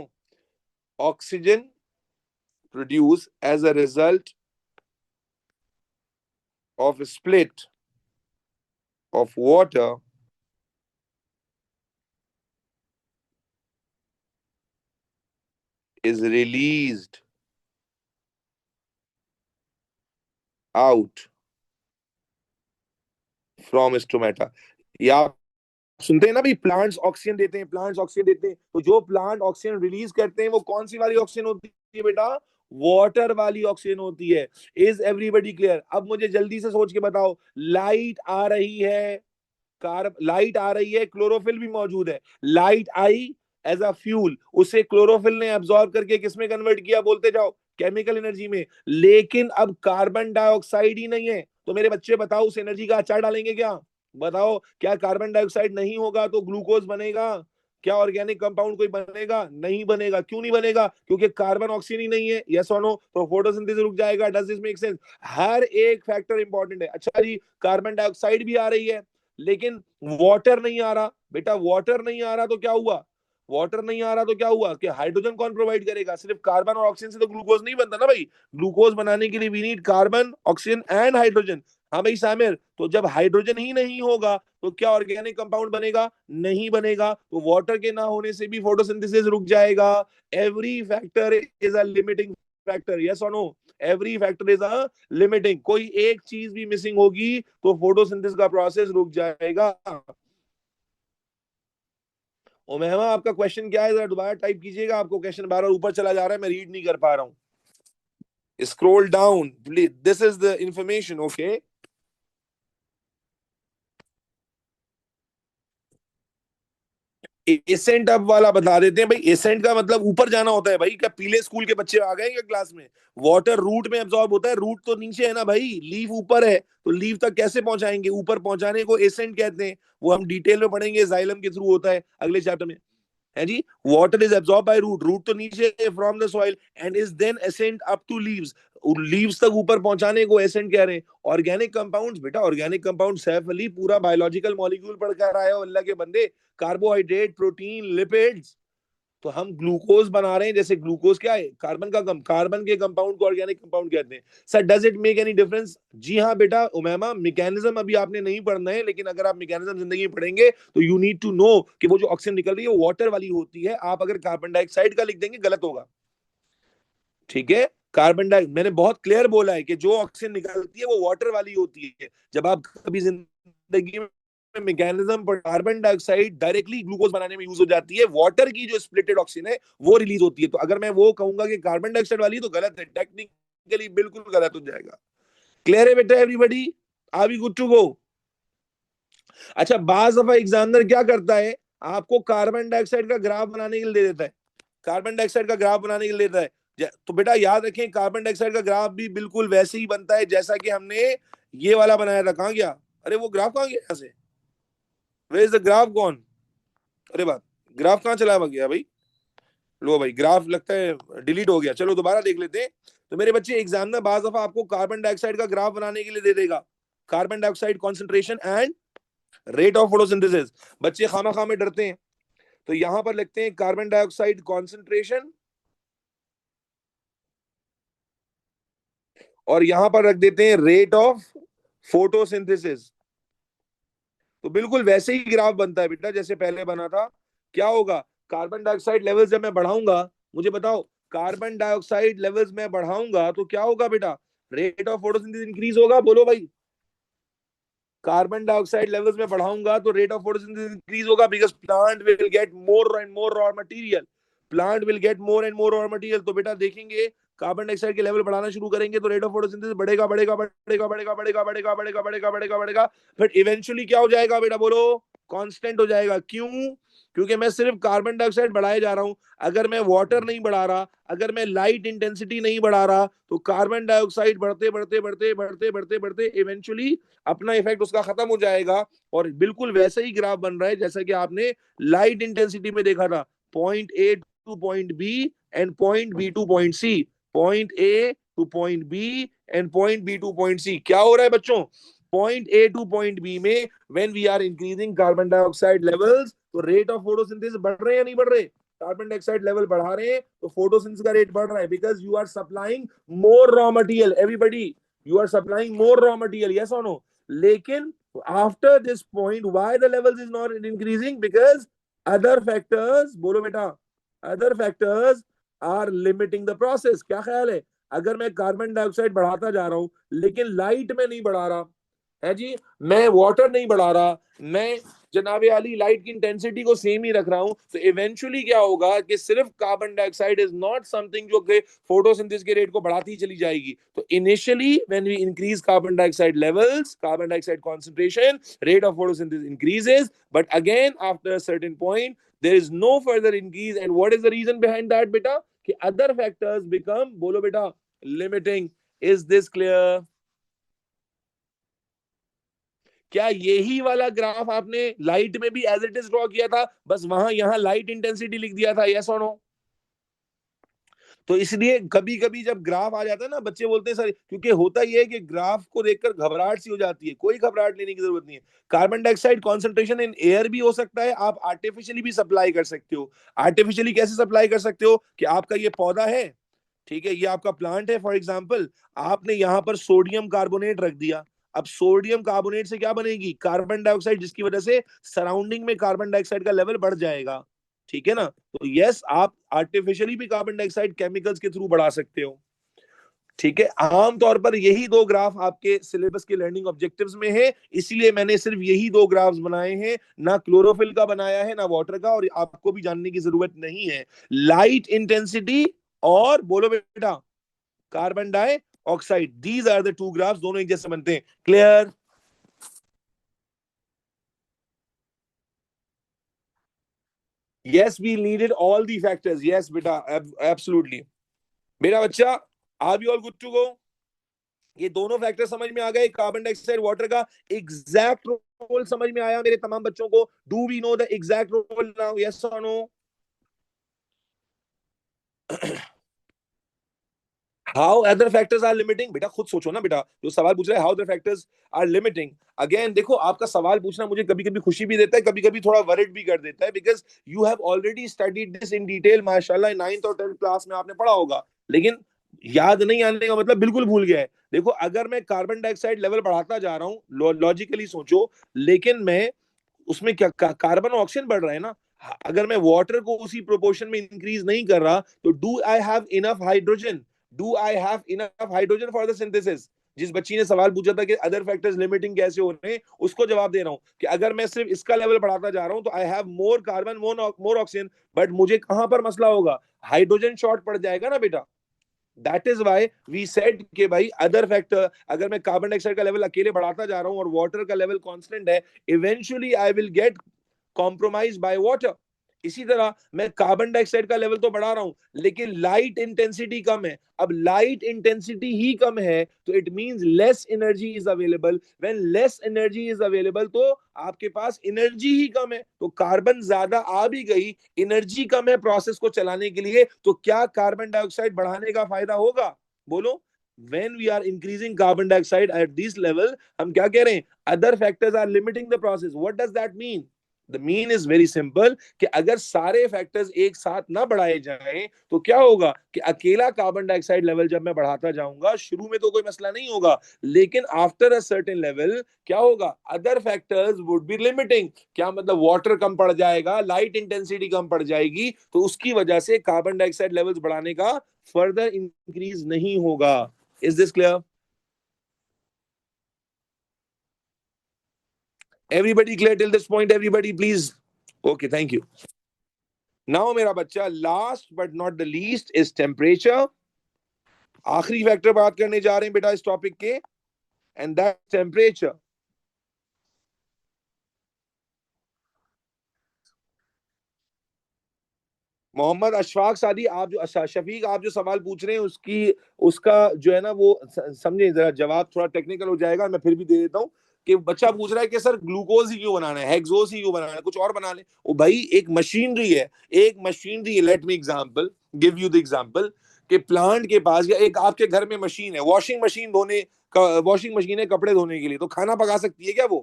Oxygen produce as a result of a split of water is released out from stomata. या सुनते हैं ना भाई, प्लांट्स ऑक्सीजन देते हैं, प्लांट्स ऑक्सीजन देते हैं, तो जो प्लांट ऑक्सीजन रिलीज करते हैं वो कौन सी वाली ऑक्सीजन होती है बेटा? वाटर वाली ऑक्सीजन होती है। Is everybody clear? अब मुझे जल्दी से सोच के बताओ, लाइट आ रही है, लाइट आ रही है, क्लोरोफिल भी मौजूद है, लाइट आई एज अ फ्यूल, उसे क्लोरोफिल ने एब्जॉर्ब करके किसमें कन्वर्ट किया? बोलते जाओ, केमिकल एनर्जी में। लेकिन अब कार्बन डाइऑक्साइड ही नहीं है, तो मेरे बच्चे बताओ उस एनर्जी का अचार डालेंगे क्या? बताओ, क्या कार्बन डाइऑक्साइड नहीं होगा तो ग्लूकोज बनेगा? क्या ऑर्गेनिक कंपाउंड कोई बनेगा? नहीं बनेगा। क्यों नहीं बनेगा? क्योंकि कार्बन ऑक्सीजन ही नहीं है। यस और नो? तो फोटोसिंथेसिस रुक जाएगा। Does this make sense? हर एक फैक्टर इंपॉर्टेंट है। अच्छा जी, कार्बन डाइऑक्साइड भी आ रही है लेकिन वाटर नहीं आ रहा। बेटा वाटर नहीं आ रहा तो क्या हुआ? वाटर नहीं आ रहा तो क्या हुआ कि हाइड्रोजन कौन प्रोवाइड करेगा? सिर्फ कार्बन और ऑक्सीजन से तो ग्लूकोज नहीं बनता ना भाई। ग्लूकोज बनाने के लिए we need carbon, oxygen and hydrogen. हाँ भाई सामिर, तो जब हाइड्रोजन ही नहीं होगा तो क्या ऑर्गेनिक कंपाउंड बनेगा? नहीं बनेगा। तो वाटर के ना होने से भी फोटोसिंथेसिस रुक जाएगा। Every factor is a limiting factor. Yes और no? Every factor is a limiting. कोई एक चीज भी मिसिंग होगी तो फोटोसिंथेसिस का प्रोसेस रुक जाएगा। और मेहमा, आपका क्वेश्चन क्या है? जरा दोबारा टाइप कीजिएगा, आपको क्वेश्चन बार बार ऊपर चला जा रहा है, मैं रीड नहीं कर पा रहा हूँ। Scroll down please, this is the information. Okay, ascent अब वाला बता देते हैं भाई। एसेंट का मतलब ऊपर जाना होता है भाई। क्या पीले स्कूल के बच्चे आ गए क्या क्लास में? वाटर रूट में एब्जॉर्ब होता है, रूट तो नीचे है ना भाई, लीफ ऊपर है, तो लीफ तक कैसे पहुंचाएंगे? ऊपर पहुंचाने को एसेंट कहते हैं। वो हम डिटेल में पढ़ेंगे, जाइलम के थ्रू होता है अगले चैप्टर में, है जी। Water is absorb by root, root तो नीचे from the soil and is then ascend up to leaves, leaves तक ऊपर पहुंचाने को एसेंट कह रहे हैं। ऑर्गेनिक कंपाउंड्स, बेटा ऑर्गेनिक कंपाउंड सैफ अली पूरा बायोलॉजिकल मॉलिक्यूल पढ़कर आए हो अल्लाह के बंदे। Carbohydrate, protein, lipids. तो हम ग्लूकोज बना रहे हैं, जैसे ग्लूकोज क्या है? कार्बन के कंपाउंड को ऑर्गेनिक कंपाउंड कहते हैं। Sir does it make any difference? जी हाँ बेटा उमैमा, मैकेनिज्म अभी आपने नहीं पढ़ना है, लेकिन अगर आप मैकेनिज्म जिंदगी में पढ़ेंगे तो यू नीड टू नो कि वो जो ऑक्सीजन निकल रही है वो वाटर वाली होती है। आप अगर कार्बन डाइऑक्साइड का लिख देंगे गलत होगा, ठीक है। कार्बन डाइ मैंने बहुत क्लियर बोला है कि जो ऑक्सीजन निकलती है वो वाटर वाली होती है। जब आप कभी जिंदगी में मैकेनिज्म पर, कार्बन डाइऑक्साइड डायरेक्टली ग्लूकोज बनाने में यूज हो जाती है, वाटर की जो स्प्लिटेड ऑक्सीजन है वो रिलीज होती है। तो अगर मैं वो कहूंगा कि कार्बन डाइऑक्साइड वाली, तो गलत है, टेक्निकली बिल्कुल गलत हो जाएगा। क्लियर है बेटा everybody? Are we good to go? अच्छा, बाज दफा एग्जामिनर क्या करता है, आपको कार्बन डाइऑक्साइड का ग्राफ बनाने के लिए दे देता है। कार्बन डाइऑक्साइड का ग्राफ बनाने के लिए देता है। तो बेटा याद रखें, कार्बन डाइऑक्साइड का ग्राफ भी बिल्कुल वैसे ही बनता है जैसा कि हमने ये वाला बनाया था। कहां गया? अरे वो ग्राफ कहां गया? यहाँ से where is the graph gone? अरे बात, ग्राफ कहां चला गया भाई? लो भाई, ग्राफ लगता है डिलीट हो गया। चलो दोबारा देख लेते हैं। तो मेरे बच्चे एग्जाम में बाज दफा आपको कार्बन डाइऑक्साइड का ग्राफ बनाने के लिए दे देगा। Carbon dioxide concentration and rate of photosynthesis. बच्चे खामा खा में डरते हैं, तो यहां पर लिखते हैं कार्बन डाइऑक्साइड कॉन्सेंट्रेशन, और यहां पर रख देते हैं रेट ऑफ फोटोसिंथेसिस। तो बिल्कुल वैसे ही ग्राफ बनता है बेटा जैसे पहले बना था। क्या होगा? कार्बन डाइऑक्साइड लेवल्स जब मैं बढ़ाऊंगा, मुझे बताओ, कार्बन डाइऑक्साइड लेवल्स मैं बढ़ाऊंगा तो क्या होगा बेटा? रेट ऑफ फोटोसिंथेसिस इंक्रीज होगा, बोलो भाई। कार्बन डाइऑक्साइड लेवल्स में बढ़ाऊंगा तो रेट ऑफ फोटोसिंथेसिस इंक्रीज होगा, because plant will get more and more raw material. Plant will get more and more raw material. तो बेटा देखेंगे, कार्बन डाइऑक्साइड के लेवल बढ़ाना शुरू करेंगे तो रेट ऑफ फोटोसिंथेसिस बढ़ेगा बढ़ेगा बढ़ेगा बढ़ेगा बढ़ेगा बढ़ेगा बढ़ेगा बढ़ेगा बढ़ेगा बढ़ेगा, फिर इवेंचुअली क्या हो जाएगा बेटा, बोलो? कांस्टेंट हो जाएगा। क्यों? क्योंकि मैं सिर्फ कार्बन डाइऑक्साइड बढ़ाए जा रहा हूं। अगर मैं वाटर नहीं बढ़ा रहा, अगर मैं लाइट इंटेंसिटी नहीं बढ़ा रहा, तो कार्बन डाइऑक्साइड बढ़ते बढ़ते बढ़ते बढ़ते बढ़ते बढ़ते इवेंचुअली अपना इफेक्ट उसका खत्म हो जाएगा। और बिल्कुल वैसे ही ग्राफ बन रहा है जैसा कि आपने लाइट इंटेंसिटी में देखा था। Point A to point B and point B to point C, point A to point B and point B to point C. क्या हो रहा है बच्चों? Point A to point B में when we are increasing carbon dioxide levels, तो रेट ऑफ फोटोसिंथेसिस बढ़ रहे हैं या नहीं बढ़ रहे? कार्बन डाइऑक्साइड लेवल बढ़ा रहे हैं तो फोटोसिंथेसिस का रेट बढ़ रहा है, because you are supplying more raw material. Everybody, you are supplying more raw material, yes और नो? लेकिन after this point why the levels is not increasing? Because other factors, बोलो बेटा, other factors are limiting the process। क्या ख्याल है? अगर मैं कार्बन डाइऑक्साइड बढ़ाता जा रहा हूं लेकिन लाइट में नहीं बढ़ा रहा, है जी, मैं वाटर नहीं बढ़ा रहा, मैं जनाबे आली लाइट की इंटेंसिटी को सेम ही रख रहा हूं, तो इवेंचुअली क्या होगा कि सिर्फ carbon dioxide is not something जो कि फोटोसिंथेसिस के रेट को बढ़ाती ही चली जाएगी। तो initially when we increase carbon dioxide levels, carbon dioxide concentration, rate of photosynthesis increases, but again after a certain point there is no further increase, and what is the reason behind that beta? कि other factors become, बोलो बेटा, limiting। is this clear? क्या यही वाला ग्राफ आपने लाइट में भी एज इट इज ड्रॉ किया था, बस वहां यहां लाइट इंटेंसिटी लिख दिया था, यस और नो? तो इसलिए कभी कभी जब ग्राफ आ जाता है ना, बच्चे बोलते हैं सर, क्योंकि होता ही है कि ग्राफ को देखकर घबराहट सी हो जाती है। कोई घबराहट लेने की जरूरत नहीं है। Carbon dioxide concentration in air भी हो सकता है, आप आर्टिफिशियली भी सप्लाई कर सकते हो। आर्टिफिशियली कैसे सप्लाई कर सकते हो? कि आपका ये पौधा है, ठीक है, ये आपका प्लांट है फॉर एग्जाम्पल, आपने यहां पर सोडियम कार्बोनेट रख दिया। अब सोडियम कार्बोनेट से क्या बनेगी? कार्बन डाइऑक्साइड, जिसकी वजह से सराउंडिंग में कार्बन डाइऑक्साइड का लेवल बढ़ जाएगा, ठीक है ना? तो यस, आप आर्टिफिशियली भी कार्बन डाइऑक्साइड केमिकल्स के थ्रू बढ़ा सकते हो, ठीक है। आमतौर पर यही दो ग्राफ आपके सिलेबस के लर्निंग ऑब्जेक्टिव्स में है, इसलिए मैंने सिर्फ यही दो ग्राफ्स बनाए हैं, ना क्लोरोफिल का बनाया है ना वाटर का, और आपको भी जानने की जरूरत नहीं है। लाइट इंटेंसिटी और, बोलो बेटा, carbon dioxide, these are the two graphs, दोनों एक जैसे बनते हैं। Clear? Yes, we needed all the factors. Yes, beta, absolutely. मेरा बच्चा, are you all good to go? ये दोनों फैक्टर समझ में आ गए, कार्बन डाइऑक्साइड वाटर का एग्जैक्ट रोल समझ में आया मेरे तमाम बच्चों को? Do we know the exact role now? Yes और no? How other factors are limiting? बेटा खुद सोचो ना बेटा, जो सवाल पूछ रहा है how other factors are limiting. Again देखो, आपका सवाल पूछना मुझे कभी कभी खुशी भी देता है, कभी कभी थोड़ा वरिड भी कर देता है, because you have already studied this in detail माशाल्लाह। 9th और 10th क्लास में आपने पढ़ा होगा, लेकिन याद नहीं आने का मतलब बिल्कुल भूल गया है। देखो, अगर मैं कार्बन डाइऑक्साइड लेवल बढ़ाता जा रहा हूँ, लॉजिकली सोचो, लेकिन मैं उसमें क्या कार्बन और ऑक्सीजन बढ़ रहा है ना, अगर मैं वाटर को उसी प्रोपोर्शन में इंक्रीज नहीं कर रहा, तो do I have enough hydrogen? Do I have enough hydrogen for the synthesis? जिस बच्ची ने सवाल पूछा था कि अदर फैक्टर्स लिमिटिंग कैसे हो रहे हैं, उसको जवाब दे रहा हूं कि अगर मैं सिर्फ इसका लेवल बढ़ाता जा रहा हूं तो I have more carbon, more oxygen, but मुझे कहां पर मसला होगा? हाइड्रोजन शॉर्ट पड़ जाएगा ना बेटा। That is why we said कि भाई अदर फैक्टर, अगर मैं कार्बन डाइऑक्साइड का लेवल अकेले बढ़ाता जा रहा हूं और वाटर का लेवल कांस्टेंट है, eventually I will get compromise by water. इसी तरह मैं कार्बन डाइऑक्साइड का लेवल तो बढ़ा रहा हूं, लेकिन लाइट इंटेंसिटी कम है। अब लाइट इंटेंसिटी ही कम है तो it means less energy is available. When less energy is available तो आपके पास एनर्जी ही कम है, तो कार्बन ज्यादा आ भी गई, एनर्जी कम है प्रोसेस को चलाने के लिए, तो क्या कार्बन डाइऑक्साइड बढ़ाने का फायदा होगा? बोलो। when we are increasing carbon dioxide at this level, हम क्या कह रहे हैं? other factors are limiting the process. What does that mean? The mean is very simple कि अगर सारे फैक्टर्स एक साथ ना बढ़ाए जाएं तो क्या होगा कि अकेला कार्बन डाइऑक्साइड लेवल जब मैं बढ़ाता जाऊंगा, शुरू में तो कोई मसला नहीं होगा, लेकिन आफ्टर अ सर्टेन लेवल क्या होगा? Other factors would be limiting. क्या मतलब? वाटर कम पड़ जाएगा, लाइट इंटेंसिटी कम पड़ जाएगी, तो उसकी वजह से कार्बन डाइऑक्साइड लेवल्स बढ़ाने का फर्दर इंक्रीज नहीं होगा। Is this clear? Everybody clear till this point? Everybody, please. Okay, thank you. Now, मेरा बच्चा, last but not the least is temperature. आखिरी फैक्टर बात करने जा रहे हैं बेटा इस टॉपिक के, and that temperature. Mohammad Ashfaq सादी, आप जो शफीक आप जो सवाल पूछ रहे हैं उसकी उसका जो है ना वो समझे जरा, जवाब थोड़ा टेक्निकल हो जाएगा, मैं फिर भी दे देता हूँ। कि बच्चा पूछ रहा है कि सर ग्लूकोज ही क्यों बनाना है, हेक्सोस ही क्यों बनाना है, कुछ और बना ले। ओ भाई, एक मशीनरी है, एक मशीनरी है। Let me example, give you the example कि प्लांट के पास या एक आपके घर में मशीन है, वॉशिंग मशीन धोने का, वॉशिंग मशीन है कपड़े धोने के लिए, तो खाना पका सकती है क्या वो?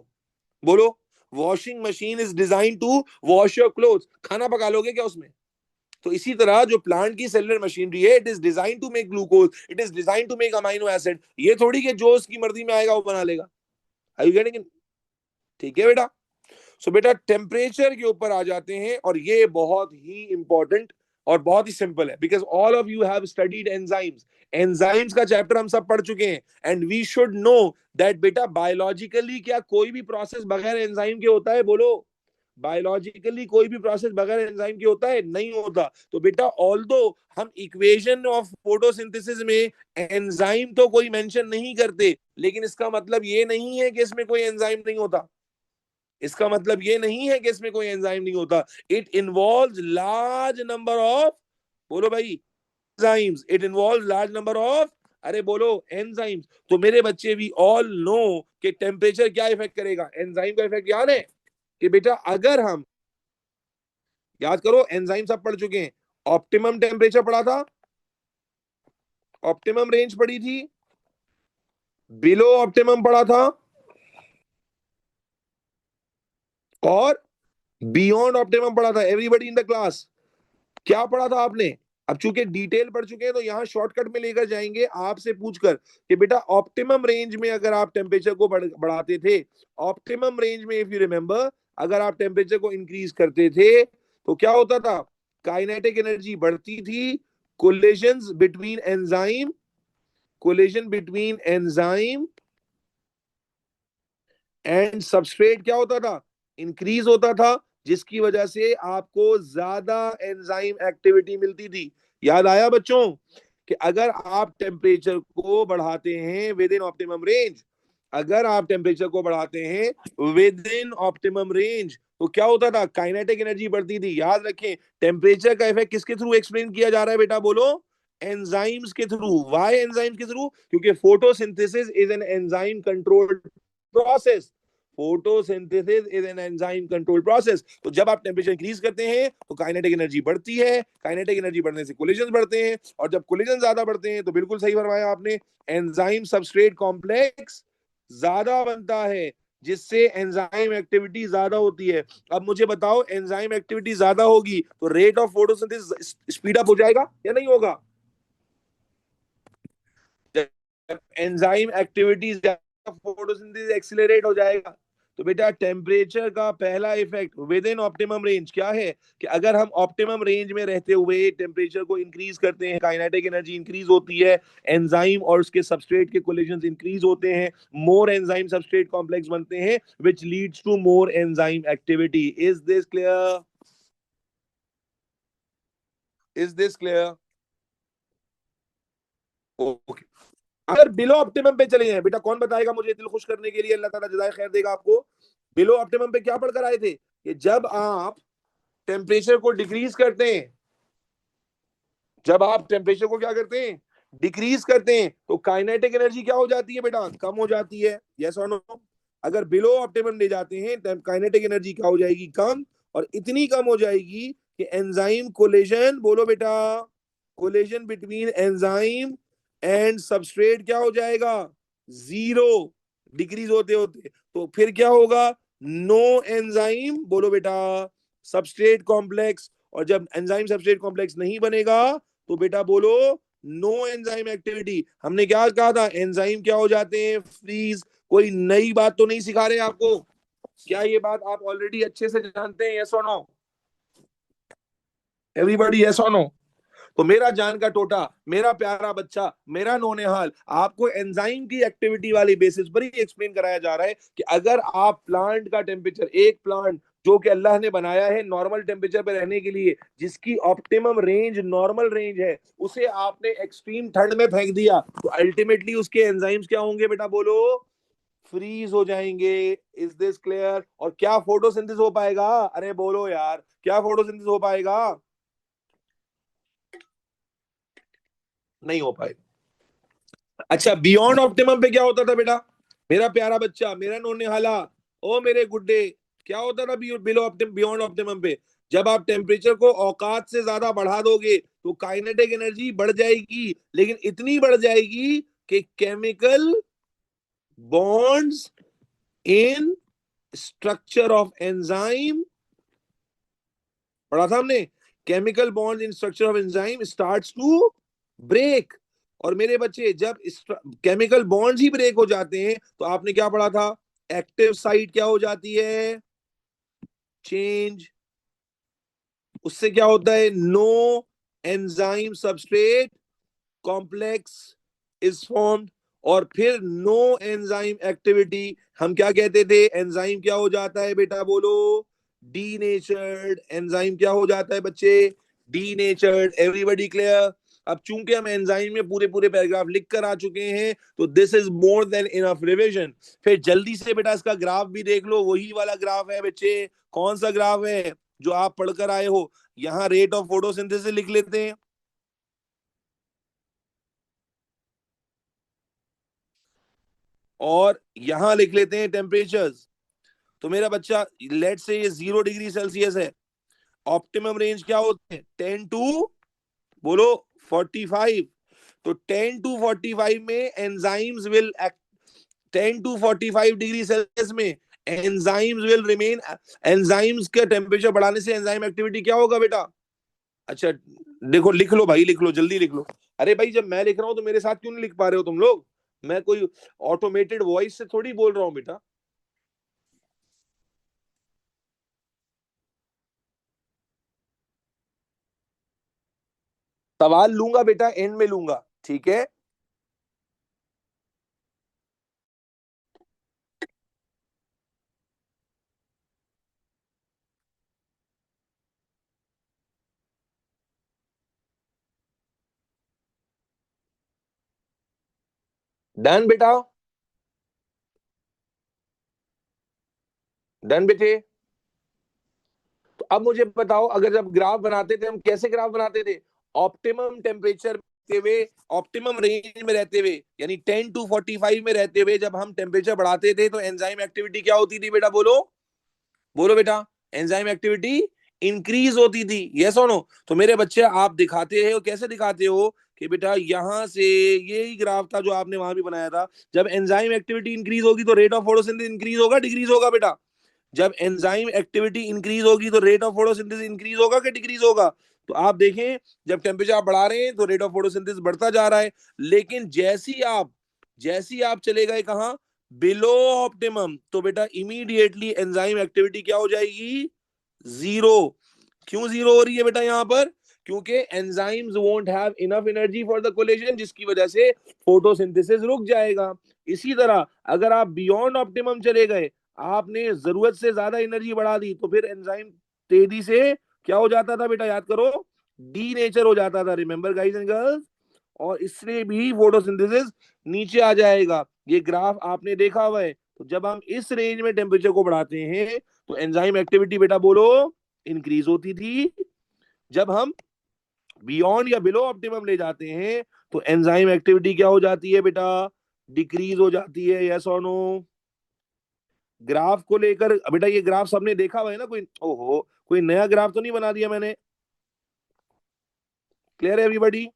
बोलो। Washing machine is design to wash your clothes, खाना पका लोगे क्या उसमें? तो इसी तरह जो प्लांट की सेलुलर मशीनरी है, it is design to make glucose, it is design to make amino acid. ये थोड़ी कि जो उसकी मर्जी में आएगा वो बना लेगा। Are you getting? ठीक है बेटा। सो बेटा टेम्परेचर के ऊपर आ जाते हैं, और ये बहुत ही इंपॉर्टेंट और बहुत ही सिंपल है, because all of you have studied enzymes. Enzymes का चैप्टर हम सब पढ़ चुके हैं, and we should know that बेटा बायोलॉजिकली क्या कोई भी प्रोसेस बगैर एंजाइम के होता है? बोलो। बायोलॉजिकली कोई भी प्रोसेस बगैर एंजाइम के होता है? नहीं होता। तो बेटा ऑल्दो हम इक्वेशन ऑफ फोटोसिंथेसिस में एंजाइम तो कोई मेंशन नहीं करते, लेकिन इसका मतलब ये नहीं है कि इसमें कोई एंजाइम नहीं होता। इसका मतलब ये नहीं है कि इसमें कोई एंजाइम नहीं होता। It involves large number of, बोलो भाई, enzymes. It involves large number of, अरे बोलो, एंजाइम्स। तो मेरे बच्चे वी ऑल नो कि टेम्परेचर क्या इफेक्ट करेगा? एंजाइम का इफेक्ट याद है कि बेटा अगर हम याद करो, एंजाइम सब पढ़ चुके हैं। ऑप्टिमम टेम्परेचर पढ़ा था, ऑप्टिमम रेंज पढ़ी थी, बिलो ऑप्टिमम पढ़ा था, और बियॉन्ड ऑप्टिमम पढ़ा था। एवरीबडी इन द क्लास, क्या पढ़ा था आपने? अब चूंकि डिटेल पढ़ चुके हैं तो यहां शॉर्टकट में लेकर जाएंगे आपसे पूछकर कि बेटा ऑप्टिमम रेंज में अगर आप टेम्परेचर को बढ़ाते थे, ऑप्टिमम रेंज में इफ यू रिमेंबर, अगर आप टेम्परेचर को इंक्रीज करते थे तो क्या होता था? काइनेटिक एनर्जी बढ़ती थी, collisions between enzyme, collision between enzyme and substrate क्या होता था? इंक्रीज होता था, जिसकी वजह से आपको ज्यादा एंजाइम एक्टिविटी मिलती थी। याद आया बच्चों कि अगर आप टेम्परेचर को बढ़ाते हैं विद इन ऑप्टिमम रेंज, अगर आप टेम्परेचर को बढ़ाते हैं विद इन ऑप्टिमम रेंज तो क्या होता था, काइनेटिक एनर्जी बढ़ती थी। याद रखें, टेम्परेचर का इफेक्ट किसके थ्रू एक्सप्लेन किया जा रहा है बेटा, बोलो, एंजाइम्स के थ्रू। व्हाई एंजाइम्स के थ्रू? क्योंकि photosynthesis is an enzyme controlled process. Photosynthesis is an enzyme control process. तो जब आप टेम्परेचर इंक्रीज करते हैं तो काइनेटिक एनर्जी बढ़ती है, काइनेटिक एनर्जी बढ़ने से कोलिजन बढ़ते हैं, और जब कोलिजन ज्यादा बढ़ते हैं तो बिल्कुल सही फरमाया आपने, एंजाइम सबस्ट्रेट कॉम्प्लेक्स ज्यादा बनता है, जिससे एंजाइम एक्टिविटी ज्यादा होती है। अब मुझे बताओ, एंजाइम एक्टिविटी ज्यादा होगी तो rate of photosynthesis speed up हो जाएगा या नहीं होगा? जब एंजाइम एक्टिविटी ज्यादा, फोटोसिंथेसिस एक्सीलरेट हो जाएगा। तो बेटा टेम्परेचर का पहला effect with in optimum range क्या है, कि अगर हम ऑप्टिमम रेंज में रहते हुए टेम्परेचर को इंक्रीज करते हैं, काइनेटिक एनर्जी इंक्रीज होती है, एंजाइम और उसके सबस्ट्रेट के कोलिजन इंक्रीज होते हैं, मोर एंजाइम सबस्ट्रेट कॉम्प्लेक्स बनते हैं, which leads to more enzyme activity. Is this clear? Is this clear? Okay. अगर बिलो ऑप्टिमम पे चले जाए बेटा, कौन बताएगा मुझे, दिल खुश करने के लिए, अल्लाह ताला जज़ाए खैर देगा आपको। बिलो ऑप्टिमम पे क्या पढ़कर आए थे, कि जब आप टेम्परेचर को डिक्रीज करते हैं, जब आप टेम्परेचर को क्या करते हैं, डिक्रीज करते हैं, तो काइनेटिक एनर्जी क्या हो जाती है बेटा, कम हो जाती है। यस और नो? अगर बिलो ऑप्टिमम ले जाते हैं, काइनेटिक एनर्जी क्या हो जाएगी, कम, और इतनी कम हो जाएगी कि एंजाइम कोलिजन, बोलो बेटा, collision between enzyme and substrate क्या हो जाएगा, जीरो, डिक्रीज होते होते। तो फिर क्या होगा, नो एंजाइम, बोलो बेटा, सबस्ट्रेट कॉम्प्लेक्स। और जब एंजाइम सबस्ट्रेट कॉम्प्लेक्स नहीं बनेगा तो बेटा बोलो, नो एंजाइम एक्टिविटी। हमने क्या कहा था, एंजाइम क्या हो जाते हैं, फ्रीज। कोई नई बात तो नहीं सिखा रहे आपको, क्या ये बात आप ऑलरेडी अच्छे से जानते हैं? यस और नो? एवरीबॉडी यस और नो? तो मेरा जान का टोटा, मेरा प्यारा बच्चा, मेरा नौनेहाल, आपको एंजाइम की एक्टिविटी वाली बेसिस पर ही एक्सप्लेन कराया जा रहा है कि अगर आप प्लांट का टेम्परेचर, एक प्लांट जो कि अल्लाह ने बनाया है नॉर्मल टेम्परेचर पे रहने के लिए, जिसकी ऑप्टिमम रेंज नॉर्मल रेंज है, उसे आपने एक्सट्रीम ठंड में फेंक दिया, तो अल्टीमेटली उसके एंजाइम्स क्या होंगे बेटा, बोलो, फ्रीज हो जाएंगे। Is this clear? और क्या फोटोसिंथेसिस हो पाएगा? अरे बोलो यार, क्या फोटोसिंथेसिस हो पाएगा? नहीं हो पाएगा। अच्छा, बियॉन्ड ऑप्टिमम पे क्या होता था बेटा, मेरा प्यारा बच्चा, मेरा नोनेहाला, ओ मेरे गुड्डे, क्या होता था बिलो ऑप्टिम, बियॉन्ड ऑप्टिमम पे? जब आप टेम्परेचर को औकात से ज्यादा बढ़ा दोगे तो काइनेटिक एनर्जी बढ़ जाएगी, लेकिन इतनी बढ़ जाएगी कि chemical bonds in structure of enzyme, पढ़ा था हमने, chemical bond in structure of enzyme starts to break. और मेरे बच्चे, जब केमिकल बॉन्ड्स ही ब्रेक हो जाते हैं तो आपने क्या पढ़ा था, एक्टिव साइट क्या हो जाती है, चेंज। उससे क्या होता है, no enzyme substrate complex is formed, और फिर नो एंजाइम एक्टिविटी। हम क्या कहते थे, एंजाइम क्या हो जाता है बेटा, बोलो, डीनेचर्ड। एंजाइम क्या हो जाता है बच्चे, डीनेचर्ड। Everybody clear? अब चूंकि हम एंजाइम में पूरे पूरे पैराग्राफ लिख कर आ चुके हैं तो this is more than enough revision. फिर जल्दी से बेटा इसका ग्राफ भी देख लो, वही वाला ग्राफ है बच्चे। कौन सा ग्राफ है जो आप पढ़कर आए हो? यहां रेट ऑफ फोटोसिंथेसिस लिख लेते हैं, और यहां लिख लेते हैं टेम्परेचर्स। तो मेरा बच्चा, लेट से ये 0 डिग्री सेल्सियस है, ऑप्टिमम रेंज क्या होते हैं, 10 टू, बोलो, 45। तो 10 टू 45 में enzymes will act, 10 to 45 degree Celsius में एंजाइम्स विल रिमेन। एंजाइम्स का टेम्परेचर बढ़ाने से एंजाइम एक्टिविटी क्या होगा बेटा? अच्छा, देखो, लिख लो भाई, लिख लो, जल्दी लिख लो। अरे भाई, जब मैं लिख रहा हूं तो मेरे साथ क्यों नहीं लिख पा रहे हो तुम लोग? मैं कोई ऑटोमेटेड वॉइस से थोड़ी बोल रहा हूं बेटा। सवाल लूंगा बेटा, एंड में लूंगा, ठीक है? डन बेटा? डन बेटे। तो अब मुझे बताओ, अगर जब ग्राफ बनाते थे हम कैसे ग्राफ बनाते थे? ऑप्टिमम टेम्परेचर रहते हुए, ऑप्टिमम रेंज में रहते हुए, यानी 10 to 45 में रहते हुए जब हम टेम्परेचर बढ़ाते थे तो एंजाइम एक्टिविटी क्या होती थी बेटा? बोलो बोलो बेटा। एंजाइम एक्टिविटी इंक्रीज होती थी, यस और नो? तो मेरे बच्चे आप दिखाते हो, कैसे दिखाते हो कि बेटा यहां से यही ग्राफ था जो आपने वहां भी बनाया था, जब एंजाइम एक्टिविटी इंक्रीज होगी तो रेट ऑफ फोटोसिंथेसिस इंक्रीज होगा डिक्रीज होगा बेटा? जब एंजाइम एक्टिविटी इंक्रीज होगी तो रेट ऑफ फोटोसिंथेसिस इंक्रीज होगा कि डिक्रीज होगा? तो आप देखें, जब टेम्परेचर आप बढ़ा रहे हैं तो रेट ऑफ फोटोसिंथेसिस बढ़ता जा रहा है, लेकिन जैसी आप चले गए कहां? बिलो ऑप्टिमम, तो बेटा इमीडिएटली एंजाइम एक्टिविटी क्या हो जाएगी? जीरो। क्यों जीरो हो रही है बेटा यहां पर? क्योंकि enzymes won't have enough energy for the collagen, जिसकी वजह से फोटोसिंथेसिस रुक जाएगा। इसी तरह अगर आप बियॉन्ड ऑप्टिमम चले गए, आपने जरूरत से ज्यादा एनर्जी बढ़ा दी, तो फिर एंजाइम तेजी से क्या हो जाता था बेटा? याद करो, डी नेचर हो जाता था। Remember guys and girls? और इससे भी फोटोसिंथेसिस नीचे आ जाएगा। ये ग्राफ आपने देखा हुआ है। तो जब हम इस रेंज में टेम्परेचर को बढ़ाते हैं तो एंजाइम एक्टिविटी बेटा बोलो इंक्रीज होती थी। जब हम बियॉन्ड या बिलो ऑप्टिमम ले जाते हैं तो एंजाइम एक्टिविटी क्या हो जाती है बेटा? डिक्रीज हो जाती है, यस और नो? ग्राफ को लेकर बेटा, ये ग्राफ सबने देखा हुआ है ना? कोई ओहो, कोई नया ग्राफ तो नहीं बना दिया मैंने? क्लियर है एवरीबॉडी?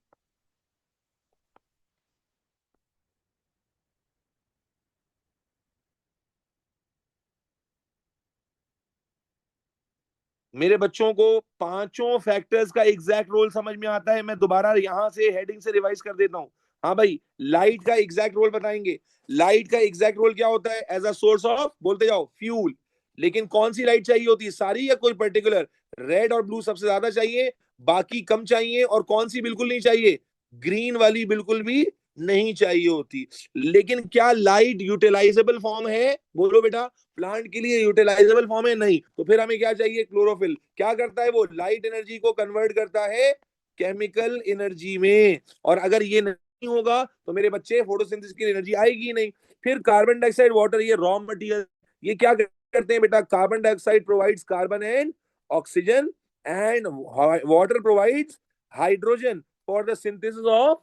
मेरे बच्चों को पांचों फैक्टर्स का एग्जैक्ट रोल समझ में आता है? मैं दोबारा यहां से हेडिंग से रिवाइज कर देता हूं। हाँ भाई, लाइट का एग्जैक्ट रोल बताएंगे। लाइट का एग्जैक्ट रोल क्या होता है? एज अ सोर्स ऑफ, बोलते जाओ, फ्यूल। लेकिन कौन सी लाइट चाहिए होती है? सारी या कोई पर्टिकुलर? रेड और ब्लू सबसे ज्यादा चाहिए, बाकी कम चाहिए, और कौन सी बिल्कुल नहीं चाहिए? ग्रीन वाली बिल्कुल भी नहीं चाहिए होती। लेकिन क्या लाइट यूटिलाइजेबल फॉर्म है? बोलो बेटा। प्लांट के लिए यूटिलाइजेबल फॉर्म है? नहीं। तो फिर हमें क्या चाहिए? क्लोरोफिल। क्या करता है वो? लाइट एनर्जी को कन्वर्ट करता है केमिकल एनर्जी में। और अगर ये नहीं होगा तो मेरे बच्चे फोटोसिंथेसिस की एनर्जी आएगी नहीं। फिर कार्बन डाइऑक्साइड, वाटर, ये रॉ मटेरियल, ये क्या करते हैं बेटा? Carbon dioxide provides carbon and oxygen, and water provides hydrogen for the synthesis of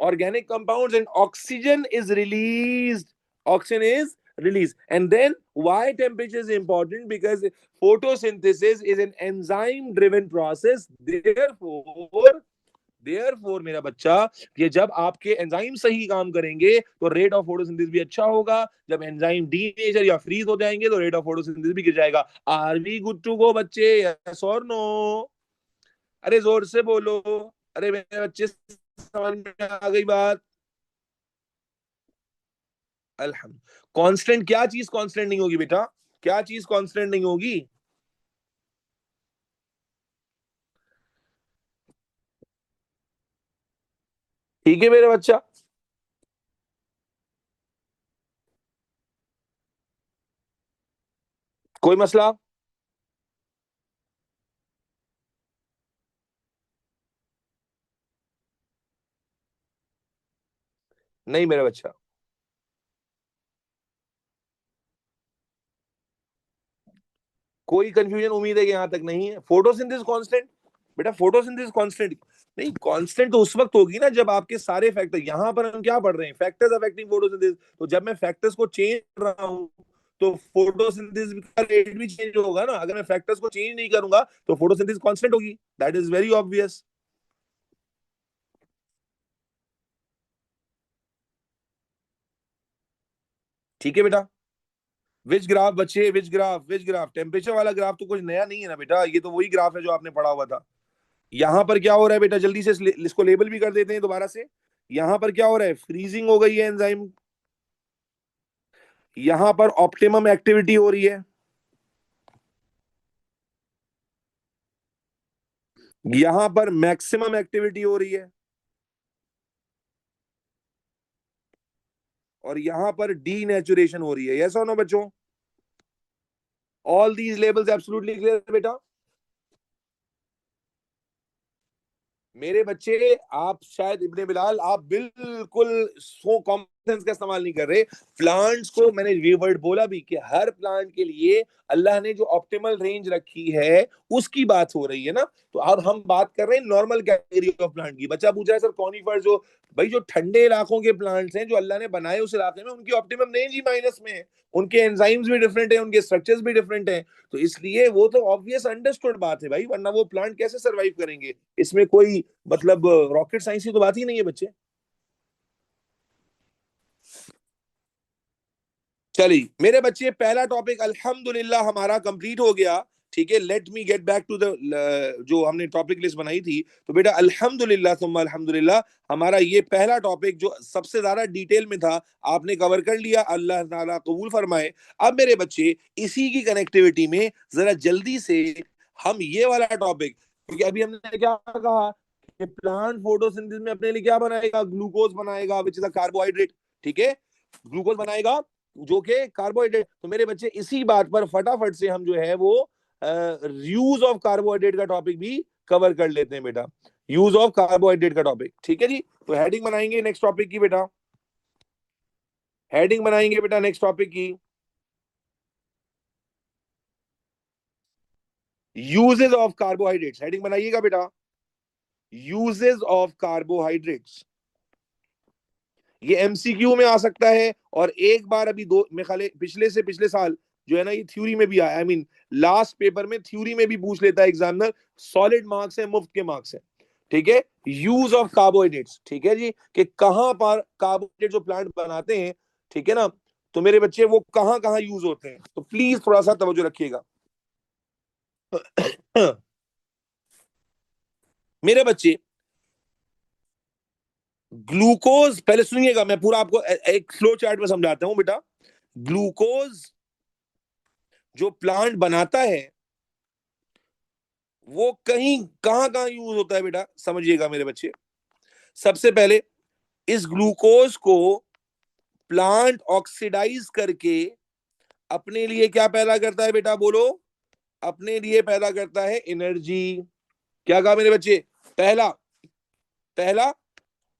organic compounds, and oxygen is released. And then why temperature is important? Because photosynthesis is an enzyme driven process. Therefore मेरा बच्चा, ये जब आपके एंजाइम सही काम करेंगे तो रेट ऑफ फोटोसिंथेसिस भी अच्छा होगा। जब एंजाइम डी नेचर या फ्रीज हो जाएंगे तो रेट ऑफ फोटोसिंथेसिस भी गिर जाएगा। Are we good to go बच्चे? यस और नो? अरे जोर से बोलो। अरे मेरे बच्चे समझ में आ गई बात? अल्हम्द। कांस्टेंट, क्या चीज कांस्टेंट नहीं होगी बेटा? क्या चीज कांस्टेंट नहीं होगी? ठीक है मेरे बच्चा? कोई मसला? नहीं मेरा बच्चा। कोई कंफ्यूजन उम्मीद है कि यहां तक नहीं है? फोटोसिंथेसिस कांस्टेंट बेटा, फोटोसिंथेसिस कांस्टेंट नहीं। कांस्टेंट तो उस वक्त होगी ना जब आपके सारे फैक्टर, यहां पर हम क्या पढ़ रहे हैं? Factors affecting photosynthesis. तो जब मैं फैक्टर्स को चेंज कर रहा हूं तो फोटोसिंथेसिस का रेट भी चेंज होगा ना। अगर मैं फैक्टर्स को चेंज नहीं करूंगा तो फोटोसिंथेसिस कांस्टेंट होगी। That is very obvious. ठीक है बेटा? विच ग्राफ बच्चे? Which graph? टेम्परेचर वाला ग्राफ तो कुछ नया नहीं है ना बेटा, ये तो वही ग्राफ है जो आपने पढ़ा हुआ था। यहां पर क्या हो रहा है बेटा? जल्दी से इसको लेबल भी कर देते हैं दोबारा से। यहां पर क्या हो रहा है? फ्रीजिंग हो गई है एंजाइम। यहां पर ऑप्टिमम एक्टिविटी हो रही है। यहां पर मैक्सिमम एक्टिविटी हो रही है। और यहां पर डीनेचुरेशन हो रही है। यस और नो बच्चों? All these labels absolutely clear बेटा? मेरे बच्चे, आप शायद इब्ने बिलाल, आप बिल्कुल सो सेंस का इस्तेमाल नहीं कर रहे। प्लांट्स को मैंने ये वर्ड बोला भी कि हर प्लांट के लिए अल्लाह ने जो ऑप्टिमल रेंज रखी है उसकी बात हो रही है ना। तो अब हम बात कर रहे हैं नॉर्मल कैटेगरी ऑफ प्लांट की। बच्चा पूछ रहा है सर कॉनिफर जो, भाई जो ठंडे इलाकों के प्लांट्स हैं जो अल्लाह ने बनाए उस इलाके में, उनकी ऑप्टिमम रेंज ही माइनस में है, उनके एंजाइम्स भी डिफरेंट है, उनके स्ट्रक्चर्स भी डिफरेंट है। तो इसलिए वो तो ऑब्वियस अंडरस्टूड बात है भाई, वरना वो प्लांट कैसे सरवाइव करेंगे। इसमें कोई मतलब रॉकेट साइंस की तो बात ही नहीं है बच्चे। चलिए मेरे बच्चे, पहला टॉपिक अल्हम्दुलिल्लाह हमारा कंप्लीट हो गया। ठीक है, let me get back to the जो हमने टॉपिक लिस्ट बनाई थी। तो बेटा अल्हम्दुलिल्लाह सुम्मा अल्हम्दुलिल्लाह, हमारा ये पहला टॉपिक जो सबसे ज्यादा डिटेल में था आपने कवर कर लिया, अल्लाह ताला कबूल फरमाए। अब मेरे बच्चे इसी की कनेक्टिविटी में जरा जल्दी से हम ये वाला टॉपिक, क्योंकि अभी हमने क्या कहा कि प्लांट फोटोसिंथेसिस में अपने लिए क्या बनाएगा, ग्लूकोज बनाएगा विच इज अ कार्बोहाइड्रेट। ठीक है, ग्लूकोज बनाएगा जो कि कार्बोहाइड्रेट। तो मेरे बच्चे इसी बात पर फटाफट से हम जो है वो यूज ऑफ कार्बोहाइड्रेट का टॉपिक भी कवर कर लेते हैं बेटा, यूज ऑफ कार्बोहाइड्रेट का टॉपिक। ठीक है जी, तो हेडिंग बनाएंगे नेक्स्ट टॉपिक की बेटा, हेडिंग बनाएंगे बेटा नेक्स्ट टॉपिक की, यूजेस ऑफ कार्बोहाइड्रेट्स। हेडिंग बनाइएगा बेटा, यूजेस ऑफ कार्बोहाइड्रेट्स। ये एमसीक्यू में आ सकता है, और एक बार अभी दो में खाली पिछले से पिछले साल जो है ना, ये थ्योरी में भी आया। आई मीन लास्ट पेपर में थ्योरी में भी पूछ लेता है एग्जामिनर, सॉलिड मार्क्स है, मुफ्त के मार्क्स है। ठीक है, यूज ऑफ कार्बोहाइड्रेट्स। ठीक है जी, कि कहां पर कार्बोहाइड्रेट जो प्लांट बनाते हैं, ठीक है ना, तो मेरे बच्चे वो कहां कहां यूज होते हैं, तो प्लीज थोड़ा सा तवज्जो रखिएगा। मेरे बच्चे ग्लूकोज पहले सुनिएगा, मैं पूरा आपको एक फ्लो चार्ट में समझाता हूं बेटा। ग्लूकोज जो प्लांट बनाता है वो कहीं कहां कहां यूज होता है बेटा, समझिएगा मेरे बच्चे। सबसे पहले इस ग्लूकोज को प्लांट ऑक्सीडाइज करके अपने लिए क्या पैदा करता है बेटा, बोलो। अपने लिए पैदा करता है एनर्जी। क्या कहा मेरे बच्चे, पहला पहला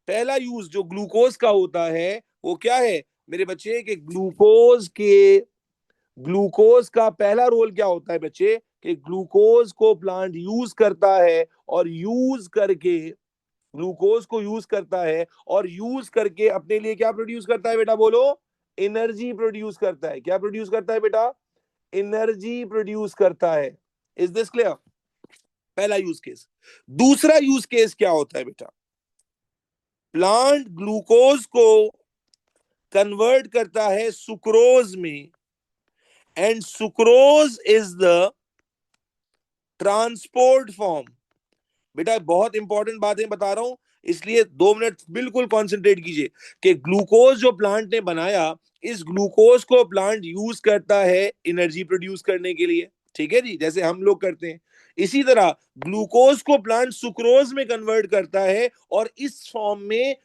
पहला यूज जो ग्लूकोज का होता है वो क्या है मेरे बच्चे, कि ग्लूकोज का पहला रोल क्या होता है बच्चे, कि ग्लूकोज को प्लांट यूज करता है, और यूज करके ग्लूकोज को यूज करता है और यूज करके अपने लिए क्या प्रोड्यूस करता है बेटा, बोलो। एनर्जी प्रोड्यूस करता है। क्या प्रोड्यूस करता है बेटा, एनर्जी प्रोड्यूस करता है। इज दिस क्लियर, पहला यूज केस। दूसरा यूज केस क्या होता है बेटा, प्लांट ग्लूकोज को कन्वर्ट करता है सुक्रोज में, and sucrose is the transport form. बेटा बहुत इंपॉर्टेंट बातें बता रहा हूं, इसलिए 2 मिनट बिल्कुल कंसंट्रेट कीजिए। कि ग्लूकोज जो प्लांट ने बनाया, इस ग्लूकोज को प्लांट यूज करता है एनर्जी प्रोड्यूस करने के लिए। ठीक है जी, जैसे हम लोग करते हैं। इसी तरह ग्लूकोज को प्लांट सुक्रोज में कन्वर्ट करता है, और इस फॉर्म में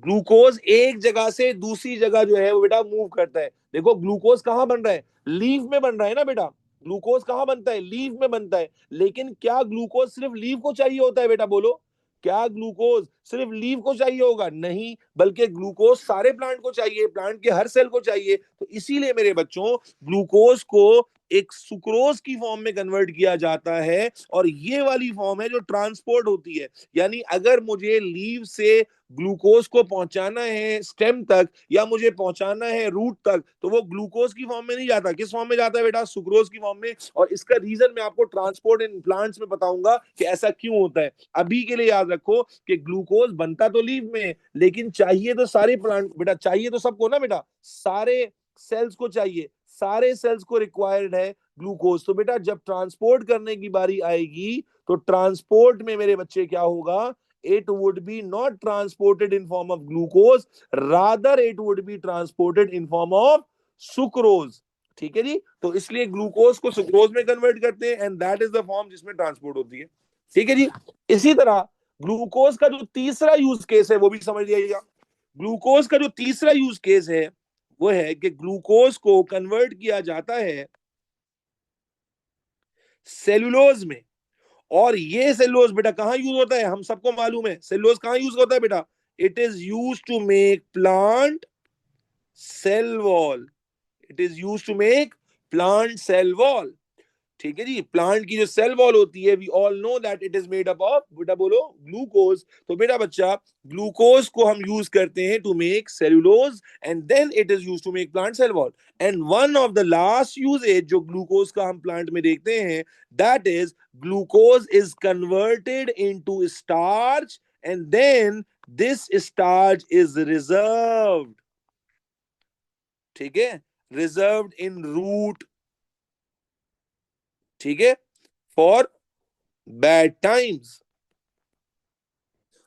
ग्लूकोज एक जगह से दूसरी जगह जो है वो बेटा मूव करता है। देखो ग्लूकोज कहां बन रहा है, लीफ में बन रहा है ना बेटा। ग्लूकोज कहां बनता है, लीफ में बनता है। लेकिन क्या ग्लूकोज सिर्फ लीफ को चाहिए होता है बेटा, बोलो। क्या ग्लूकोज सिर्फ लीफ को चाहिए होगा, नहीं, बल्कि ग्लूकोज सारे प्लांट को चाहिए, प्लांट के हर सेल को चाहिए। तो इसीलिए मेरे बच्चों ग्लूकोज को एक सुक्रोज की फॉर्म में कन्वर्ट किया जाता है, और ये वाली फॉर्म है जो ट्रांसपोर्ट होती है। यानी अगर मुझे लीव से ग्लूकोज को पहुंचाना है स्टेम तक, या मुझे पहुंचाना है रूट तक, तो वो ग्लूकोज की फॉर्म में नहीं जाता। किस फॉर्म में जाता है बेटा, सुक्रोज की फॉर्म में। और इसका रीजन मैं आपको ट्रांसपोर्ट इन प्लांट्स में बताऊंगा कि ऐसा क्यों होता है। अभी के लिए याद रखो कि ग्लूकोज बनता तो लीफ में, लेकिन चाहिए तो सारे प्लांट बेटा, चाहिए तो सबको ना बेटा, सारे सेल्स को चाहिए, सारे सेल्स को रिक्वायर्ड है ग्लूकोज। तो बेटा जब ट्रांसपोर्ट करने की बारी आएगी, तो ट्रांसपोर्ट में मेरे बच्चे क्या होगा, it would be not transported in form of glucose, rather it would be transported in form of sucrose। ठीक है जी, तो इसलिए ग्लूकोज को सुक्रोज में कन्वर्ट करते हैं, and that is the form जिसमें ट्रांसपोर्ट होती है। ठीक है जी, इसी तरह ग्लूकोज का जो तीसरा यूज केस है वो भी समझ लीजिएगा। ग्लूकोज का जो तीसरा यूज केस है वो है कि ग्लूकोज को कन्वर्ट किया जाता है सेलुलोज में। और ये सेलुलोज बेटा कहां यूज होता है, हम सबको मालूम है सेलुलोज कहां यूज होता है बेटा, it is use to make plant cell wall. It is used to make plant cell wall. ठीक है जी, प्लांट की जो सेल वॉल होती है, we all know that it is made up of, बेटा बोलो, ग्लूकोज. तो बेटा बच्चा, ग्लूकोज को हम यूज करते हैं to make cellulose, and then it is use to make plant cell wall. And one of the last usages जो ग्लूकोज का हम प्लांट में देखते हैं, that is glucose is converted into starch, and then this starch is reserved. ठीक है, रिजर्व्ड इन रूट. ठीक है, फॉर बैड टाइम्स.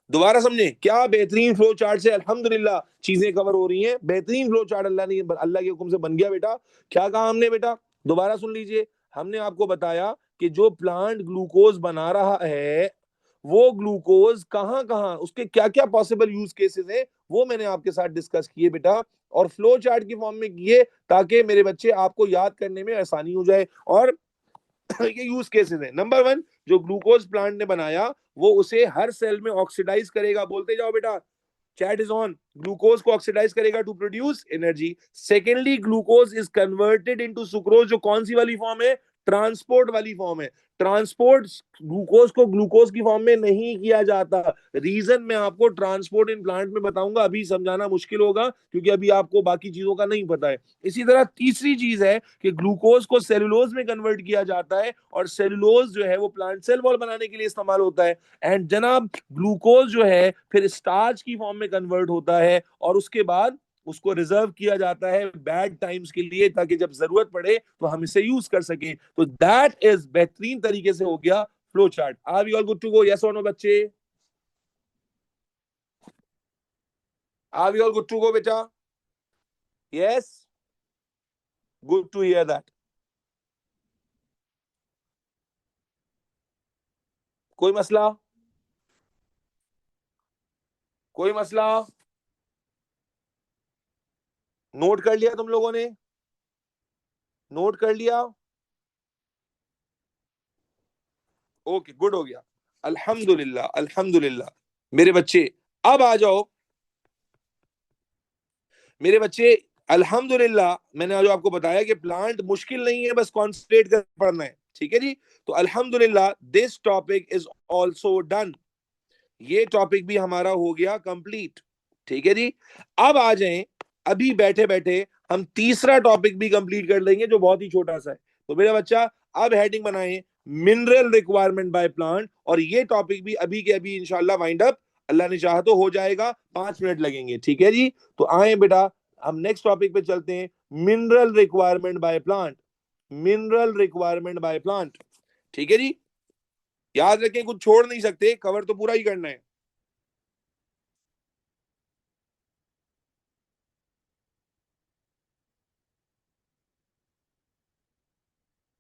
दोबारा समझे, क्या बेहतरीन फ्लो चार्ट से अल्हम्दुलिल्लाह चीजें कवर हो रही हैं. बेहतरीन फ्लो चार्ट अल्लाह के हुक्म से बन गया बेटा. क्या कहा हमने बेटा, दोबारा सुन लीजिए. हमने आपको बताया कि जो प्लांट ग्लूकोज बना रहा है, वो ग्लूकोज कहां कहां, उसके क्या क्या पॉसिबल यूज केसेस हैं, वो मैंने आपके साथ डिस्कस किए बेटा, और फ्लो चार्ट की फॉर्म में किए, ताकि मेरे बच्चे आपको याद करने में आसानी हो जाए. और ये यूज केसेस है. नंबर वन, जो ग्लूकोज प्लांट ने बनाया, वो उसे हर सेल में ऑक्सीडाइज करेगा. बोलते जाओ बेटा, चैट इज ऑन. ग्लूकोज को ऑक्सीडाइज करेगा to produce energy. Secondly, glucose is converted into sucrose, जो कौन सी वाली फॉर्म है, ट्रांसपोर्ट वाली फॉर्म है. ट्रांसपोर्ट ग्लूकोज को ग्लूकोज की फॉर्म में नहीं किया जाता. रीजन मैं आपको ट्रांसपोर्ट इन प्लांट में बताऊंगा, अभी समझाना मुश्किल होगा क्योंकि अभी आपको बाकी चीजों का नहीं पता है. इसी तरह तीसरी चीज है कि ग्लूकोज को सेलुलोज में कन्वर्ट किया जाता है, और सेलुलोज जो है वो प्लांट सेल वॉल बनाने के लिए इस्तेमाल होता है. एंड जनाब, ग्लूकोज जो है फिर स्टार्च की फॉर्म में कन्वर्ट होता है, और उसके बाद उसको रिजर्व किया जाता है बैड टाइम्स के लिए, ताकि जब जरूरत पड़े तो हम इसे यूज कर सकें. तो दैट इज बेहतरीन तरीके से हो गया flow chart. Are we all good to go, yes और नो बच्चे? Are we all good to go बेटा? Yes, good to hear that. कोई मसला? कोई मसला? नोट कर लिया तुम लोगों ने? नोट कर लिया? ओके, गुड हो गया. अल्हम्दुलिल्लाह, अल्हम्दुलिल्लाह. मेरे बच्चे, अब आ जाओ. मेरे बच्चे, अल्हम्दुलिल्लाह, मैंने जो आपको बताया कि प्लांट मुश्किल नहीं है, बस कॉन्सेंट्रेट कर पढ़ना है. ठीक है जी. तो अल्हम्दुलिल्लाह, this topic is also done. ये टॉपिक भी हमारा हो गया कंप्लीट. ठीक है जी. अब आ जाएं, अभी बैठे बैठे हम तीसरा टॉपिक भी कंप्लीट कर लेंगे, जो बहुत ही छोटा सा है. तो मेरा बच्चा, अब हेडिंग बनाए, मिनरल रिक्वायरमेंट बाय प्लांट. और ये टॉपिक भी अभी के अभी इंशाल्लाह वाइंड अप, अल्लाह ने चाहा तो हो जाएगा. 5 मिनट लगेंगे. ठीक है जी. तो आए बेटा, हम नेक्स्ट टॉपिक पे चलते हैं. Mineral requirement by plant. Mineral requirement by plant. ठीक है जी. याद रखें, कुछ छोड़ नहीं सकते, कवर तो पूरा ही करना है.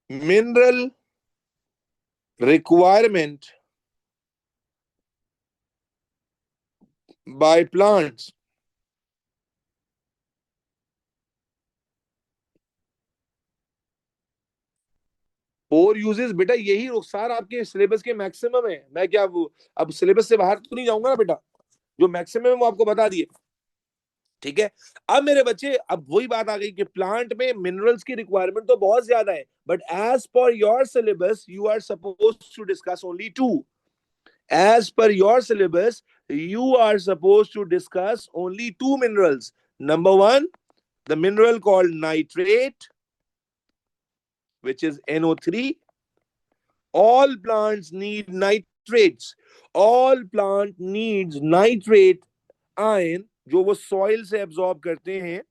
Mineral requirement by plants. 4 uses बेटा, यही रुखसार आपके सिलेबस के मैक्सिमम है. मैं क्या अब सिलेबस से बाहर तो नहीं जाऊंगा ना बेटा. जो मैक्सिमम है वो आपको बता दिए. ठीक है. अब मेरे बच्चे, अब वही बात आ गई कि प्लांट में मिनरल्स की रिक्वायरमेंट तो बहुत ज्यादा है, but as per your syllabus you are suppose to discuss only 2. As per your syllabus you are supposed to discuss only 2 minerals. Number one, the mineral called nitrate, which is NO3. All plants need nitrates. All plant needs nitrate ion, जो वो soil से absorb करते हैं.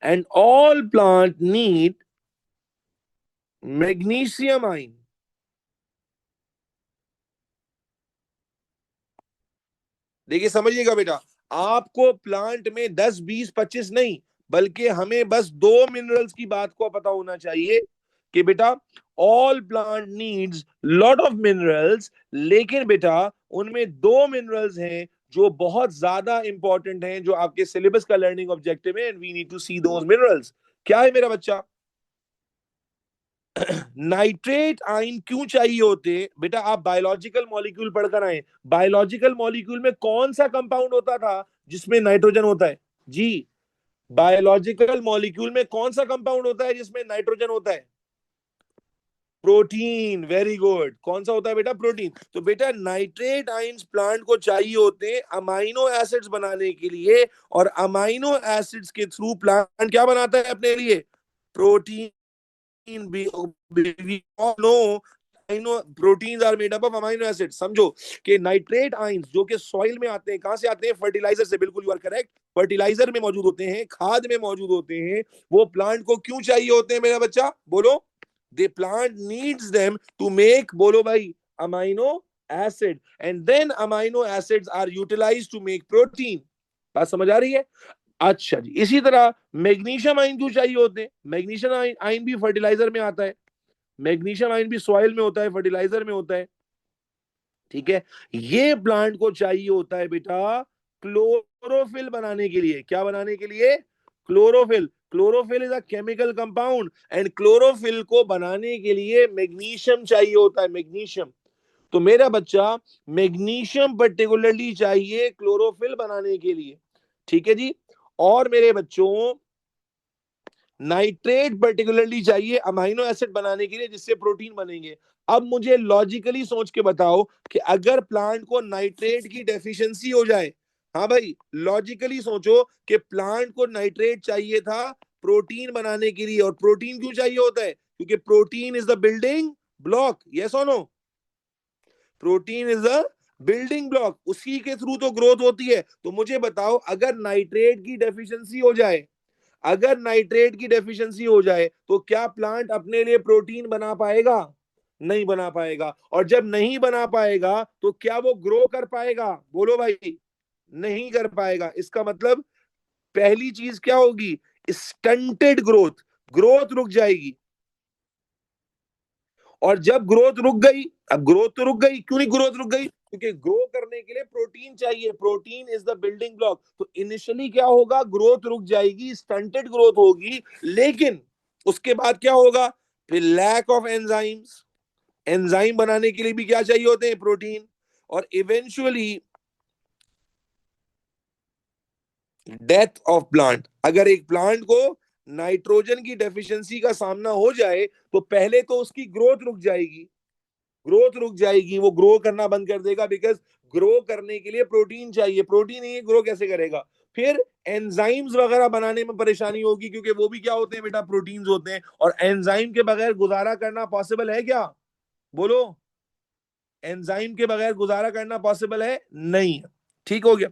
And all plant need magnesium ion. देखिए, समझिएगा बेटा, आपको प्लांट में 10 20 25 नहीं, बल्कि हमें बस 2 मिनरल्स की बात को पता होना चाहिए कि बेटा all plant needs lot of minerals. लेकिन बेटा, उनमें 2 मिनरल्स हैं जो बहुत ज्यादा इंपॉर्टेंट हैं, जो आपके सिलेबस का लर्निंग ऑब्जेक्टिव है, and we need to see those minerals. क्या है मेरा बच्चा? नाइट्रेट आयन क्यों चाहिए होते बेटा? आप बायोलॉजिकल मॉलिक्यूल पढ़कर आए. बायोलॉजिकल मॉलिक्यूल में कौन सा कंपाउंड होता था जिसमें नाइट्रोजन होता है? जी, बायोलॉजिकल मॉलिक्यूल में कौन सा कंपाउंड होता है जिसमें नाइट्रोजन होता है? प्रोटीन। Very good. कौन सा होता है बेटा? प्रोटीन। तो बेटा नाइट्रेट आयंस प्लांट को चाहिए होते हैं अमाइनो एसिड्स बनाने के लिए, और अमाइनो एसिड्स के थ्रू प्लांट क्या बनाता है अपने लिए? Protein. we all know proteins are made up of amino acid. समझो कि नाइट्रेट आयंस जो कि सॉइल में आते हैं, कहां से आते हैं? फर्टिलाइजर से। बिल्कुल, यू आर करेक्ट। फर्टिलाइजर में मौजूद होते हैं, खाद में मौजूद होते हैं। वो प्लांट को क्यों चाहिए होते हैं मेरा बच्चा? बोलो। the plant needs them to make, बोलो भाई, amino acid, and then amino acids are utilized to make protein। बात समझ आ रही है? अच्छा जी, इसी तरह मैग्नीशियम आयन क्यों चाहिए होते हैं? मैग्नीशियम आयन भी फर्टिलाइजर में आता है, मैग्नीशियम आयन भी सॉइल में होता है, फर्टिलाइजर में होता है। ठीक है, ये प्लांट को चाहिए होता है बेटा क्लोरोफिल बनाने के लिए। क्या बनाने के लिए? Chlorophyll. Chlorophyll is a chemical compound, and chlorophyll को बनाने के लिए मैग्नीशियम चाहिए होता है, मैग्नीशियम। तो मेरा बच्चा, मैग्नीशियम पर्टिकुलरली चाहिए क्लोरोफिल बनाने के लिए। ठीक है जी। और मेरे बच्चों, नाइट्रेट पर्टिकुलरली चाहिए अमाइनो एसिड बनाने के लिए, जिससे प्रोटीन बनेंगे। अब मुझे लॉजिकली सोच के बताओ कि अगर प्लांट को नाइट्रेट की डेफिशिएंसी हो जाए, हाँ भाई, लॉजिकली सोचो कि प्लांट को नाइट्रेट चाहिए था प्रोटीन बनाने के लिए, और प्रोटीन क्यों चाहिए होता है? क्योंकि protein is the building block. Yes और no? Protein is a building block, उसी के थ्रू तो ग्रोथ होती है। तो मुझे बताओ, अगर नाइट्रेट की डेफिशिएंसी हो जाए, अगर नाइट्रेट की डेफिशिएंसी हो जाए, तो क्या प्लांट अपने लिए प्रोटीन बना पाएगा? नहीं बना पाएगा। और जब नहीं बना पाएगा तो क्या वो ग्रो कर पाएगा? बोलो भाई। नहीं कर पाएगा। इसका मतलब पहली चीज क्या होगी? Stunted growth. ग्रोथ रुक जाएगी। और जब ग्रोथ रुक गई, अब ग्रोथ तो रुक गई, क्यों नहीं ग्रोथ रुक गई? क्योंकि ग्रो करने के लिए प्रोटीन चाहिए। Protein is the building block. तो इनिशियली क्या होगा? ग्रोथ रुक जाएगी, स्टंटेड ग्रोथ होगी। लेकिन उसके बाद क्या होगा? फिर लैक ऑफ एंजाइम्स। एंजाइम बनाने के लिए भी क्या चाहिए होते हैं? प्रोटीन। और इवेंचुअली डेथ ऑफ प्लांट। अगर एक प्लांट को नाइट्रोजन की डेफिशिएंसी का सामना हो जाए, तो पहले तो उसकी ग्रोथ रुक जाएगी। ग्रोथ रुक जाएगी, वो ग्रो करना बंद कर देगा, बिकॉज ग्रो करने के लिए प्रोटीन चाहिए। प्रोटीन नहीं, ग्रो कैसे करेगा? फिर एंजाइम्स वगैरह बनाने में परेशानी होगी, क्योंकि वो भी क्या होते हैं बेटा? प्रोटीन्स होते हैं। और एंजाइम के बगैर गुजारा करना पॉसिबल है क्या? बोलो। एंजाइम के बगैर गुजारा करना पॉसिबल है? नहीं। ठीक हो गया।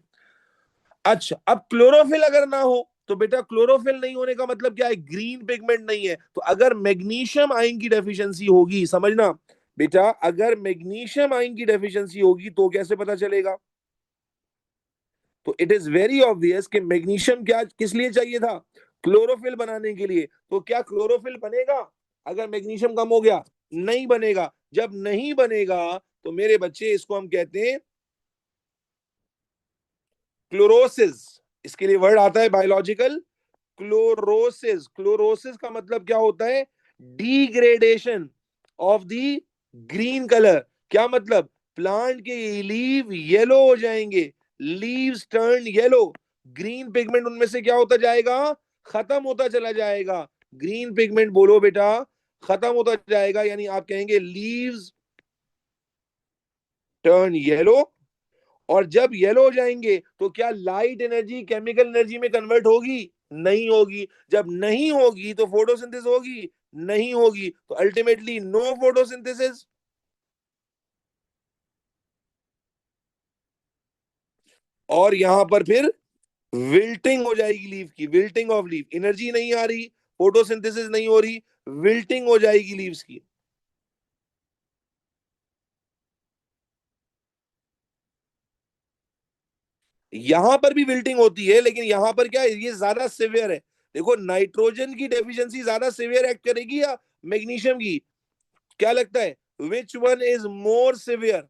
अच्छा, अब क्लोरोफिल अगर ना हो, तो बेटा क्लोरोफिल नहीं होने का मतलब क्या है? ग्रीन पिगमेंट नहीं है। तो अगर मैग्नीशियम आयन की डेफिशिएंसी होगी, समझना बेटा, अगर मैग्नीशियम आयन की डेफिशिएंसी होगी तो कैसे पता चलेगा? तो इट इज वेरी ऑब्वियस कि मैग्नीशियम क्या किस लिए चाहिए था? क्लोरोफिल बनाने के लिए। तो क्या क्लोरोफिल बनेगा अगर मैग्नीशियम कम हो गया? नहीं बनेगा। जब नहीं बनेगा, तो मेरे बच्चे, इसको हम कहते हैं क्लोरोसिस। इसके लिए वर्ड आता है बायोलॉजिकल, क्लोरोसिस। क्लोरोसिस का मतलब क्या होता है? Degradation of the green colour. क्या मतलब? प्लांट के लीव येलो हो जाएंगे। Leaves turn yellow. Green pigment उनमें से क्या होता जाएगा? खत्म होता चला जाएगा। ग्रीन पिगमेंट, बोलो बेटा, खत्म होता जाएगा। यानी आप कहेंगे लीव्स टर्न येलो। और जब येलो हो जाएंगे, तो क्या लाइट एनर्जी केमिकल एनर्जी में कन्वर्ट होगी? नहीं होगी। जब नहीं होगी, तो फोटोसिंथेसिस होगी? नहीं होगी। तो अल्टीमेटली नो फोटोसिंथेसिस। और यहां पर फिर विल्टिंग हो जाएगी लीव की। Wilting of leave. एनर्जी नहीं आ रही, फोटोसिंथेसिस नहीं हो रही, विल्टिंग हो जाएगी लीव्स की। यहां पर भी विल्टिंग होती है, लेकिन यहां पर क्या है, ये ज्यादा सिवियर है। देखो, नाइट्रोजन की डेफिशिएंसी ज्यादा सिवियर एक्ट करेगी या मैग्नीशियम की? क्या लगता है? Which one is more severe?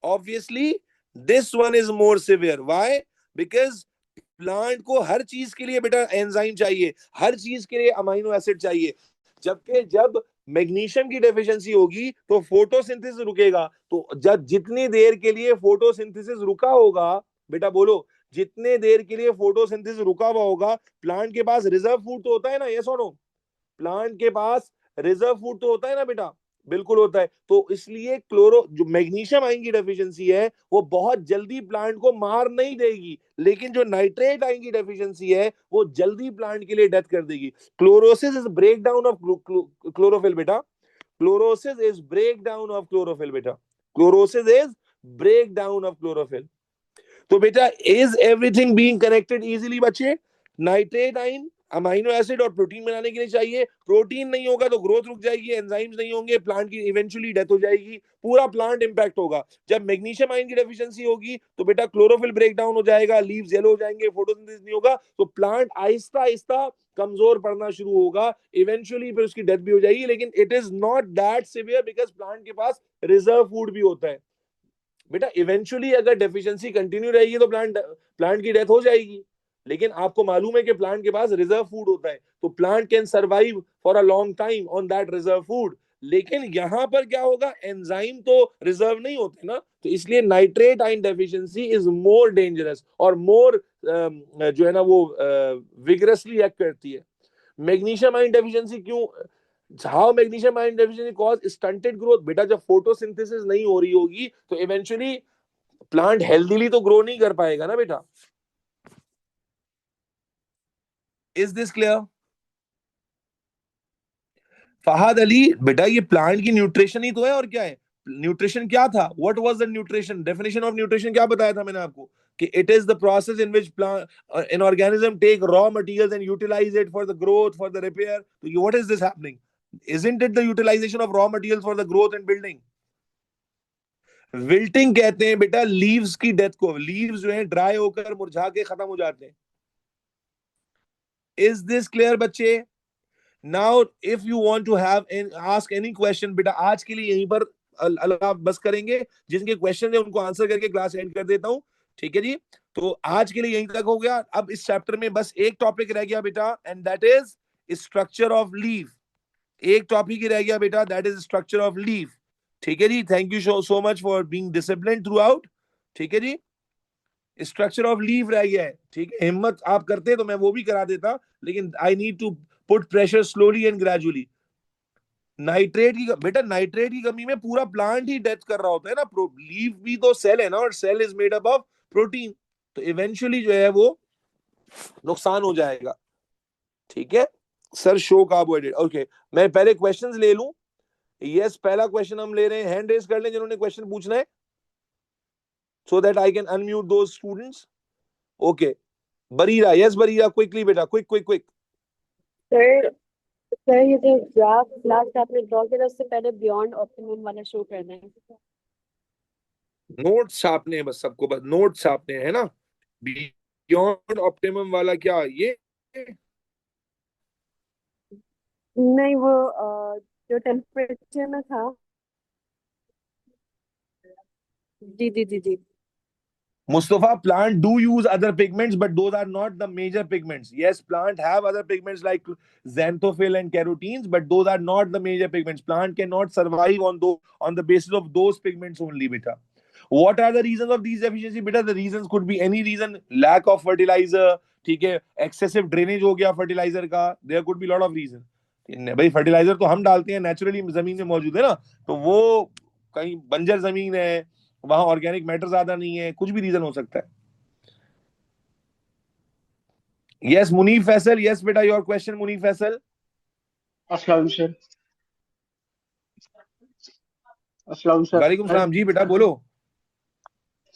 Obviously this one is more severe. Why? Because plant को हर चीज के लिए बेटा एंजाइम चाहिए, हर चीज के लिए अमाइनो एसिड चाहिए। जबकि जब मैग्नीशियम की डेफिशिएंसी होगी, तो फोटोसिंथेसिस रुकेगा। तो जब जितनी देर के लिए फोटोसिंथेसिस रुका होगा, बेटा बोलो, जितने देर के लिए फोटोसिंथेसिस रुका हुआ होगा, प्लांट के पास रिजर्व फूड तो होता है ना, यस और नो? प्लांट के पास रिजर्व फूड तो होता है ना बेटा? बिल्कुल होता है। तो इसलिए क्लोरो जो मैग्नीशियम आयन की डेफिशिएंसी है वो बहुत जल्दी प्लांट को मार नहीं देगी, लेकिन जो नाइट्रेट आयन की डेफिशिएंसी है वो जल्दी प्लांट के लिए डेथ कर देगी। Chlorosis is break down of chlorophyll बेटा। Chlorosis is break down of chlorophyll बेटा। Chlorosis is break down of chlorophyll. तो बेटा is everything being connected easily बच्चे? नाइट्रेट आइन अमाइनो एसिड और प्रोटीन बनाने के लिए चाहिए, प्रोटीन नहीं होगा तो ग्रोथ रुक जाएगी, एंजाइम्स नहीं होंगे, प्लांट की इवेंचुअली डेथ हो जाएगी, पूरा प्लांट इंपैक्ट होगा। जब मैग्नीशियम आयन की डेफिशिएंसी होगी तो बेटा क्लोरोफिल ब्रेक डाउन हो जाएगा, लीव्स येलो हो जाएंगे, फोटोसिंथेसिस नहीं होगा, तो प्लांट आहिस्ता आहिस्ता कमजोर पड़ना शुरू होगा, इवेंचुअली फिर उसकी डेथ भी हो जाएगी। लेकिन it is not that severe because plant के पास रिजर्व फूड भी होता है। बेटा इवेंचुअली अगर डेफिशिएंसी कंटिन्यू रहेगी तो प्लांट की डेथ हो जाएगी, लेकिन आपको मालूम है कि प्लांट के पास रिजर्व फूड होता है, तो plant can survive for a long time on that reserve food. लेकिन यहां पर क्या होगा, एंजाइम तो रिजर्व नहीं होते ना, तो इसलिए nitrate ion deficiency is more dangerous और मोर जो है ना वो विगरसली एक्ट करती है। मैग्नीशियम आयन डेफिशिएंसी क्यों? How magnesium ion deficiency cause stunted growth? बेटा जब फोटोसिंथेसिस नहीं हो रही होगी तो इवेंचुअली प्लांट हेल्दीली तो ग्रो नहीं कर पाएगा ना बेटा। Is this clear? Fahad Ali बेटा ये प्लांट की न्यूट्रिशन ही तो है, और क्या है? न्यूट्रिशन क्या था? What was the nutrition? Definition of nutrition क्या बताया था मैंने आपको? कि it is the process in which plant an organism take raw materials and utilise it for the growth, for the repair. तो what is this happening? Isn't it the utilization of raw materials for the growth and building? Wilting कहते हैं बेटा लीव्स की डेथ को, लीव्स जो है ड्राई होकर मुरझा के खत्म हो जाते हैं। इज दिस क्लियर बच्चे? Now if you want to have ask any question, बेटा आज के लिए यहीं पर अल्लाह बस करेंगे, जिनके क्वेश्चन है उनको आंसर करके क्लास एंड कर देता हूं, ठीक है जी? तो आज के लिए यहीं तक हो गया। अब इस चैप्टर में बस एक टॉपिक रह गया बेटा, and that is structure of leaf. एक टॉपिक ही रह गया बेटा, that is structure of leaf. ठीक है जी? Thank you so much for being disciplined throughout. ठीक है जी? स्ट्रक्चर ऑफ लीव रह गया है, ठीक है? हिम्मत आप करते तो मैं वो भी करा देता, लेकिन I need to put pressure slowly and gradually. Nitrate की बेटा नाइट्रेट की कमी में पूरा प्लांट ही डेथ कर रहा होता है ना। लीव भी तो सेल है ना, और cell is made up of protein, तो इवेंचुअली जो है वो नुकसान हो जाएगा। ठीक है सर, शो कार्बोहाइड्रेट। ओके, मैं पहले क्वेश्चंस ले लूं। यस, पहला क्वेश्चन हम ले रहे हैं, हैंड रेज कर लें जिन्होंने क्वेश्चन पूछना है, so that I can unmute those students. Okay, Barira, yes Barira, quickly बेटा, quick. सर सर ये जो ग्राफ लास्ट आपने ड्रॉ किया था उससे पहले बियॉन्ड ऑप्टिमम वाला शो करना है। नोट छापने हैं बस, सबको बस नोट छापने हैं, है ना? बियॉन्ड ऑप्टिमम वाला क्या ये? नहीं वो जो टेम्परेचर में था। जी। Mustafa, plant do use other pigments, but those are not the major pigments. Yes, plant have other pigments like xanthophyll and carotenes, but those are not the major pigments. Plant cannot survive on the basis of those pigments only, beta. What are the reasons of these deficiency? Beta, the reasons could be any reason. Lack of fertilizer, ठीक है, excessive drainage हो गया fertilizer का. There could be lot of reason. भाई फर्टिलाइजर तो हम डालते हैं, नेचुरली जमीन में मौजूद है ना, तो वो कहीं बंजर जमीन है, वहां ऑर्गेनिक मैटर ज्यादा नहीं है, कुछ भी रीजन हो सकता है। यस मुनीफ फैसल, यस बेटा योर क्वेश्चन मुनीफ फैसल। अस्सलाम सर। अस्सलाम सर। वालेकुम सलाम जी बेटा बोलो।